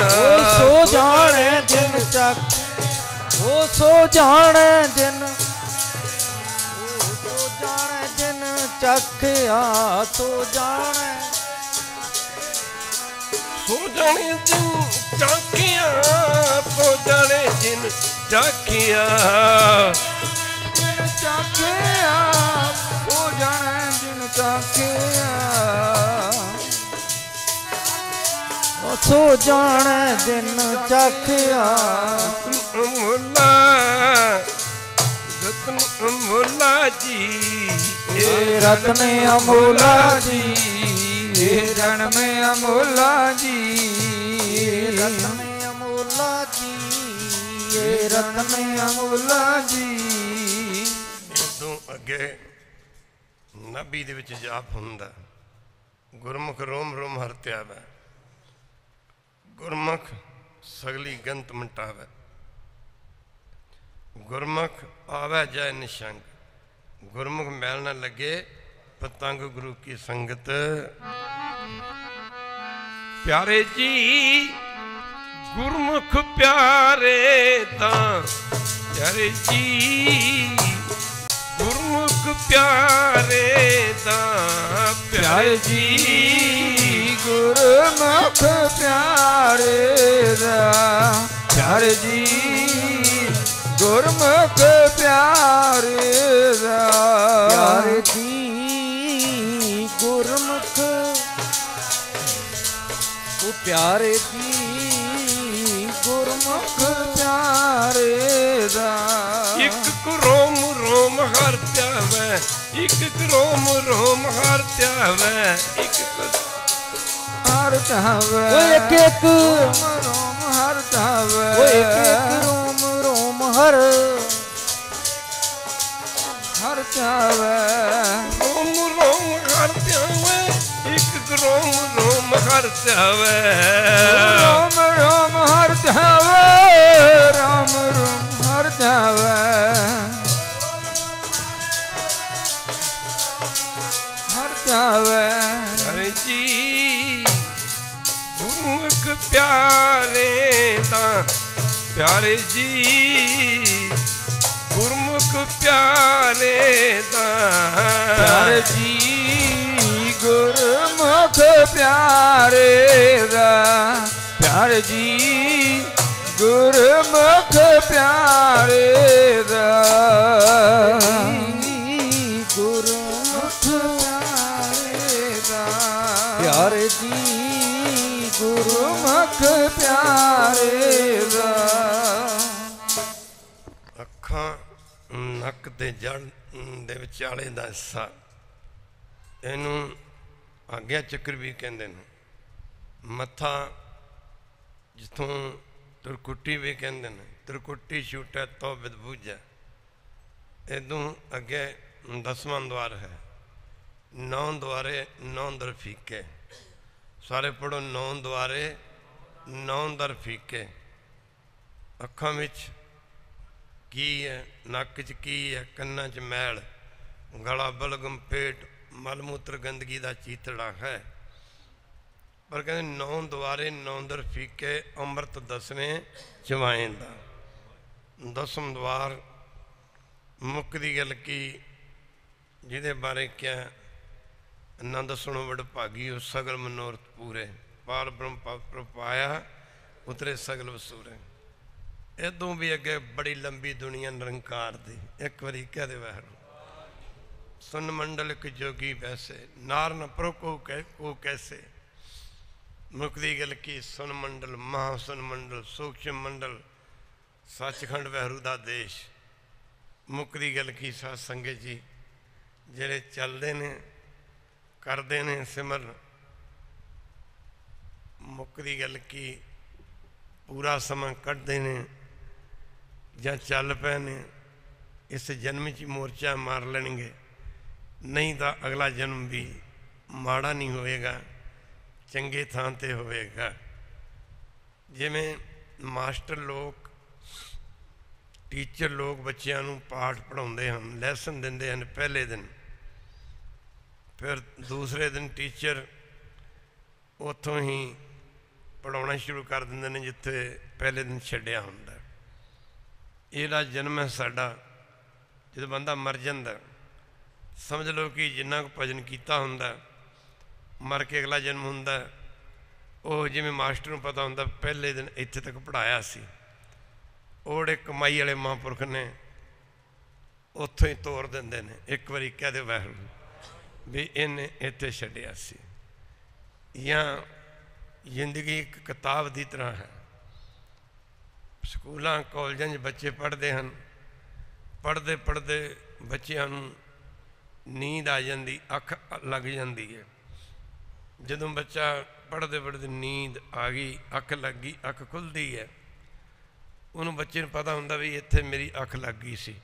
ਸੋ ਜਾਣੇ ਜਿਨ ਚੱਕ, ਉਹ ਸੋ ਜਾਣੇ ਜਿਨ, ਉਹ ਸੋ ਜਾਣੇ ਜਿਨ ਚੱਖਿਆ, ਸੋ ਜਾਣੇ, ਸੋ ਜਾਣੇ ਜਿਨ ਚਾਖਿਆ, ਸੋ ਜਾਣੇ ਜਿਨ ਚਾਖਿਆ, ਜਿਨ ਚੱਖਿਆ, ਸੋ ਜਾਣੇ ਜਿਨ ਚੱਖਿਆ, ਸੋ ਜਾਣੇ ਜਿਨ ਚੱਖਿਆ। ਅਮੋਲਾ, ਰਤਨ ਅਮੋਲਾ ਜੀ, ਇਹ ਰਤਨ ਅਮੋਲਾ ਜੀ, ਇਹ ਜਨਮ ਅਮੋਲਾ ਜੀ, ਇਹ ਰਤਨ ਅਮੋਲਾ ਜੀ, ਇਹ ਰਤਨ ਅਮੋਲਾ ਜੀ। ਇਸ ਤੋਂ ਅੱਗੇ ਨਾਭੀ ਦੇ ਵਿੱਚ ਜਾਪ ਹੁੰਦਾ, ਗੁਰਮੁਖ ਰੋਮ ਰੋਮ ਹਰਿ ਧਿਆਵੈ, ਗੁਰਮੁਖ ਸਗਲੀ ਗੰਤ ਮਿਟਾਵੈ, ਗੁਰਮੁਖ ਆਵੈ ਜੈ ਨਿਸ਼ੰਗ, ਗੁਰਮੁਖ ਮੈਲ ਨਾ ਲੱਗੇ ਪਤੰਗ ਗੁਰੂ ਕੀ ਸੰਗਤ। ਪਿਆਰੇ ਜੀ ਗੁਰਮੁਖ ਪਿਆਰੇ ਤਾਂ, ਪਿਆਰੇ ਜੀ ਗੁਰਮੁਖ ਪਿਆਰੇ ਤਾਂ, ਪਿਆਰੇ ਜੀ ਗੁਰਮੁਖ ਪਿਆਰੇ ਦਾ, ਪਿਆਰੇ ਜੀ ਗੁਰਮੁਖ ਪਿਆਰੇ ਦਾ, ਪਿਆਰੇ ਜੀ ਗੁਰਮੁਖ, ਉਹ ਪਿਆਰੇ ਜੀ ਗੁਰਮੁਖ ਪਿਆਰੇ ਦਾ। ਇੱਕ ਰੋਮ ਰੋਮ ਹਰਿ ਧਿਆਵੈ, ਇੱਕ ਰੋਮ ਰੋਮ ਹਰਿ ਧਿਆਵੈ, ਇੱਕ ਹਰਿ ਧਿਆਵੈ, ਓਏ ਇੱਕ ਇੱਕ ਰੋਮ ਹਰਿ ਧਿਆਵੈ, ਓਏ ਇੱਕ ਇੱਕ ਰੋਮ ਰੋਮ ਹਰਿ ਹਰਿ ਧਿਆਵੈ, ਰੋਮ ਰੋਮ ਹਰਿ ਧਿਆਵੈ, ਇੱਕ ਰੋਮ ਰੋਮ ਹਰਿ ਧਿਆਵੈ, ਰਾਮ ਰਾਮ ਹਰਿ ਧਿਆਵੈ, ਰਾਮ ਰਾਮ ਹਰਿ ਧਿਆਵੈ, ਹਰਿ ਧਿਆਵੈ। ਪਿਆਰੇ ਜੀ ਗੁਰਮੁਖ ਪਿਆਰੇ ਤਾਂ, ਪਿਆਰੇ ਜੀ ਗੁਰਮੁਖ ਪਿਆਰੇ ਤਾਂ, ਪਿਆਰੇ ਜੀ ਗੁਰਮੁਖ ਪਿਆਰੇ ਦਾ, ਪਿਆਰੇ ਜੀ ਗੁਰਮੁਖ ਪਿਆਰੇ ਦਾ, ਗੁਰਮੁਖ ਪਿਆਰੇ ਦਾ, ਪਿਆਰੇ ਜੀ ਗੁਰਮੁਖ ਪਿਆਰੇ ਦਾ। ਅੱਖਾਂ ਨੱਕ ਤੇ ਜੜ ਦੇ ਵਿਚਾਲੇ ਦਾ ਹਿੱਸਾ, ਇਹਨੂੰ ਆਗਿਆ ਚੱਕਰ ਵੀ ਕਹਿੰਦੇ ਨੇ। ਮੱਥਾ ਜਿੱਥੋਂ ਤੁਰਕੁੱਟੀ ਵੀ ਕਹਿੰਦੇ ਨੇ, ਤੁਰਕੁੱਟੀ ਛੂਟੈ ਤੋ ਬਿਦ ਬੂਝੈ, ਇਦੋਂ ਅੱਗੇ 10ਵਾਂ ਦੁਆਰ ਹੈ। 9 ਦੁਆਰੇ 9 ਦਰ ਫੀਕੇ, ਸਾਰੇ ਪੜੋ 9 ਦੁਆਰੇ 9 ਦਰ ਫੀਕੇ। ਅੱਖਾਂ ਵਿੱਚ ਕੀ ਹੈ, ਨੱਕ 'ਚ ਕੀ ਹੈ, ਕੰਨਾਂ 'ਚ ਮੈਲ, ਗਲਾ ਬਲਗਮ, ਪੇਟ ਮਲ ਮੂਤਰ ਗੰਦਗੀ ਦਾ ਚੀਤੜਾ ਹੈ। ਪਰ ਕਹਿੰਦੇ 9 ਦੁਆਰੇ 9 ਦਰ ਫੀਕੇ, ਅੰਮ੍ਰਿਤ 10ਵੇਂ ਚਵਾਏ ਦਾ। 10ਵਾਂ ਦੁਆਰ ਮੁੱਖ ਦੀ ਗੱਲ ਕੀ, ਜਿਹਦੇ ਬਾਰੇ ਕਿਹਾ ਆਨੰਦ ਸੁਣੋ ਵਡਭਾਗੀ ਹੋ ਸਗਲ ਮਨੋਰਥ ਪੂਰੇ, ਪਾਰ ਬ੍ਰਹਮ ਪਾਇਆ ਉਤਰੇ ਸਗਲ ਵਸੂਰੇ। इदों भी अगे बड़ी लंबी दुनिया निरंकार दी। एक बारी कह दे वाहिगुरू। सुन मंडल एक जोगी वैसे, नार न प्रो को कैसे। मुक्ति गल की सुन मंडल, महासुन मंडल, सूक्ष्म मंडल, सचखंड वाहिगुरू दा देश। मुक्ति गल की साध संगत जी जेड़े चलते ने करते ने सिमरन, मुक्ति गल की पूरा समा कढ़ते ने या चल पे ने, इस जन्म च मोर्चा मार लेंगे, नहीं तो अगला जन्म भी माड़ा नहीं होएगा, चंगे थां ते होएगा। जिमें मास्टर लोग टीचर लोग बच्चों को पाठ पढ़ाते हैं, लैसन देंदे हैं पहले दिन, फिर दूसरे दिन टीचर उत्थों ही पढ़ाना शुरू कर देंगे ने जिथे पहले दिन छड्या हुंदा। इहदा जन्म है साडा। जो बंदा मर जाता समझ लो कि जिन्ना को भजन किया हुंदा, मर के अगला जन्म हुंदा। वो जिवें मास्टर नूं पता हुंदा पहले दिन इत्थे तक पढ़ाया सी, ओड़े कमाई वाले महापुरख ने उत्थों ही तोड़ देंदे ने। एक बारी कह दे वाहिगुरू भी इन्हें इत्थे छड्डिया सी। या जिंदगी एक किताब की तरह है। स्कूलों कॉलेजों बच्चे पढ़ते हैं, पढ़ते पढ़ते बच्चों नींद आ जाती, अख लग जाती है। जदों बच्चा पढ़ते पढ़ते नींद आ गई, अख लग गई, अख खुलती है, उन्होंने बच्चे को पता होंगे भी इत्थे मेरी अख लग गई सी।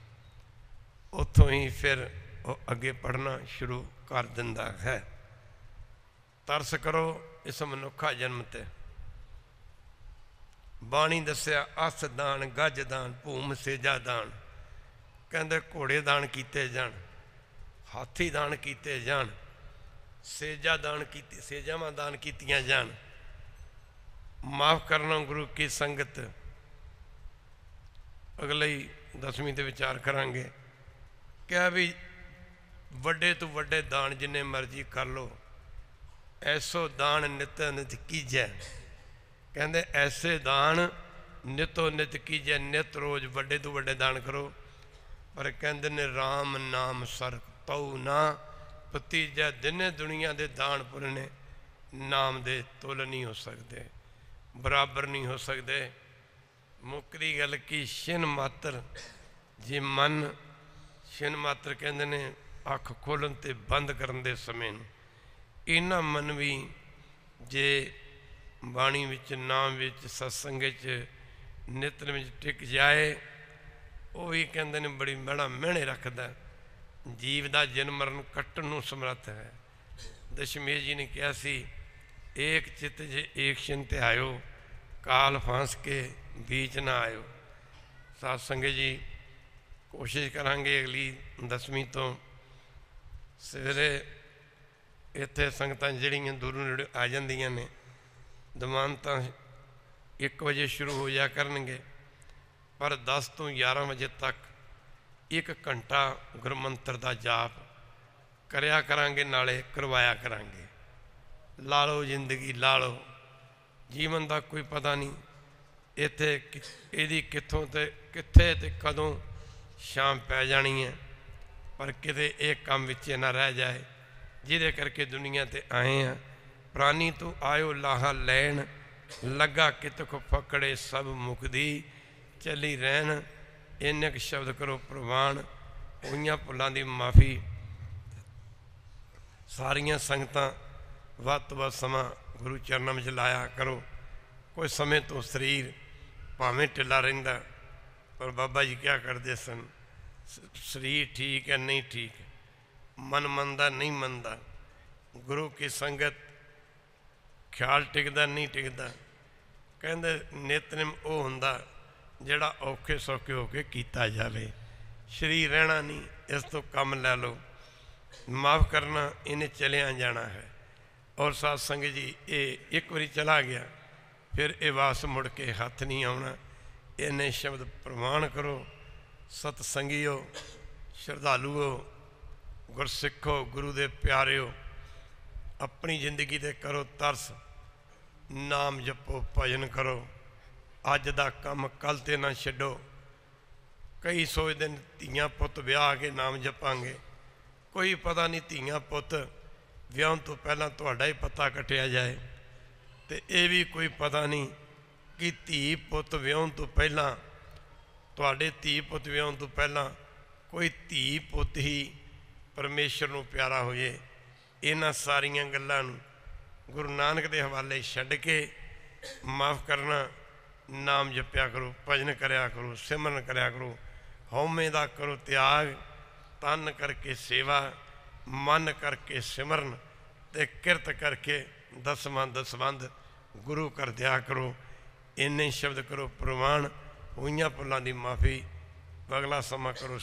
उत्थों ही फिर वो अगे पढ़ना शुरू कर दिंदा है। तरस करो इस मनुखा जन्म ते। बाणी दस्या अस दान, गज दान, भूम सेजा दान। कहते घोड़े दान किए जान, हाथी दान किए जान, सेजा दान की सेजावां दान कीतियां जान। माफ़ करना गुरु की संगत। अगले ही 10वीं ते विचार करांगे। क्या भी वड्डे तो वड्डे दान जिन्ने मर्जी कर लो, ऐसो दान नित नित कीजै। कहते ऐसे दान नितो नित कीजै। नित रोज़ वड्डे तो वड्डे दान करो, पर कहते ने राम नाम सर तऊ ना भतीजा। दिने दुनिया के दान पुरने नाम दे तुल नहीं हो सकते, बराबर नहीं हो सकते। मुकरी गल की छिन मात्र जे मन, छिन मात्र कहते ने अख खोलन ते बंद करन दे समय नूं। इन्ना मन भी जे बाणी विच, नाम विच, सत्संग विच, नित्र विच टिक जाए, वो भी कहते ने बड़ी बड़ा महने रखता। जीव का जन्म मरण कट्टण नूं समर्थ है। दशमेश जी ने कहा सी, एक चित जे एक चिंत आयो, काल फांस के बीच ना आयो। साध संगत जी कोशिश करांगे अगली 10वीं तो सवेरे इत्थे संगतां जिहड़ियां दूरों नेड़े आ जांदियां ने, दमानतां 1 बजे शुरू हो जा करनगे, पर 10 तो 11 बजे तक 1 घंटा गुरमंत्र का जाप करया करांगे, नाले करवाया करांगे। ला लो जिंदगी, ला लो जीवन का कोई पता नहीं इत्थे इहदी कित्थों ते कित्थे ते कदों शाम पै जानी है, पर किते एक काम विच ना रह जाए जिहदे करके दुनिया ते आए हैं। प्राणी तो आयो लाहा लैन, लगा कितक पकड़े सब मुकदी चली रहन। इन्ने क शब्द करो प्रवान, होइयां भुलां दी माफ़ी। सारियां संगतां वध तो वध समा गुरु चरणों में लाया करो। कोई समय तो शरीर भावें ढिला रहिंदा, पर बाबा जी क्या करते सन, शरीर ठीक है नहीं ठीक, मन मनदा नहीं मनदा, गुरु की संगत ख्याल टिकदा नहीं टिकदा। कहंदे नितनेम वो हुंदा जिहड़ा औखे सौखे होके कीता जावे, शरीर रहना नहीं, इस तो कम लै लो। माफ़ करना इन्हें चलिया जाना है। और साध संगत जी ये एक बारी चला गया, फिर ये वापस मुड़ के हथ नहीं आना। इन्हें शब्द प्रमाण करो। सतसंगियो, श्रद्धालुओ, गुरसिखो, गुरु दे प्यारिओ, अपनी जिंदगी दे करो तरस, नाम जपो, भजन करो। अज दा कम कल ते ना छड्डो। कई सोचते हैं धीआं पुत विआह के नाम जपांगे, कोई पता नहीं धीआं पुत विआहन तो पहला तुहाडा ही पता कटिया जाए, तो ये भी कोई पता नहीं कि धी पुत विआहन तो पहला तुहाडे धी पुत विआहन तो पहला कोई धी पुत ही परमेश्वर नूं प्यारा होए। इन्हां सारियां गल्लां नूं गुरु नानक के हवाले छड्ड के माफ़ करना, नाम जपिया करो, भजन करया करो, सिमरन करया करो, हौमे दा करो त्याग, तन करके सेवा, मन करके सिमरन ते किरत करके दसवां दसवंध गुरु कर दिया करो। इन्ने शब्द करो प्रवान, होइयां भुलां दी माफ़ी। अगला समा करो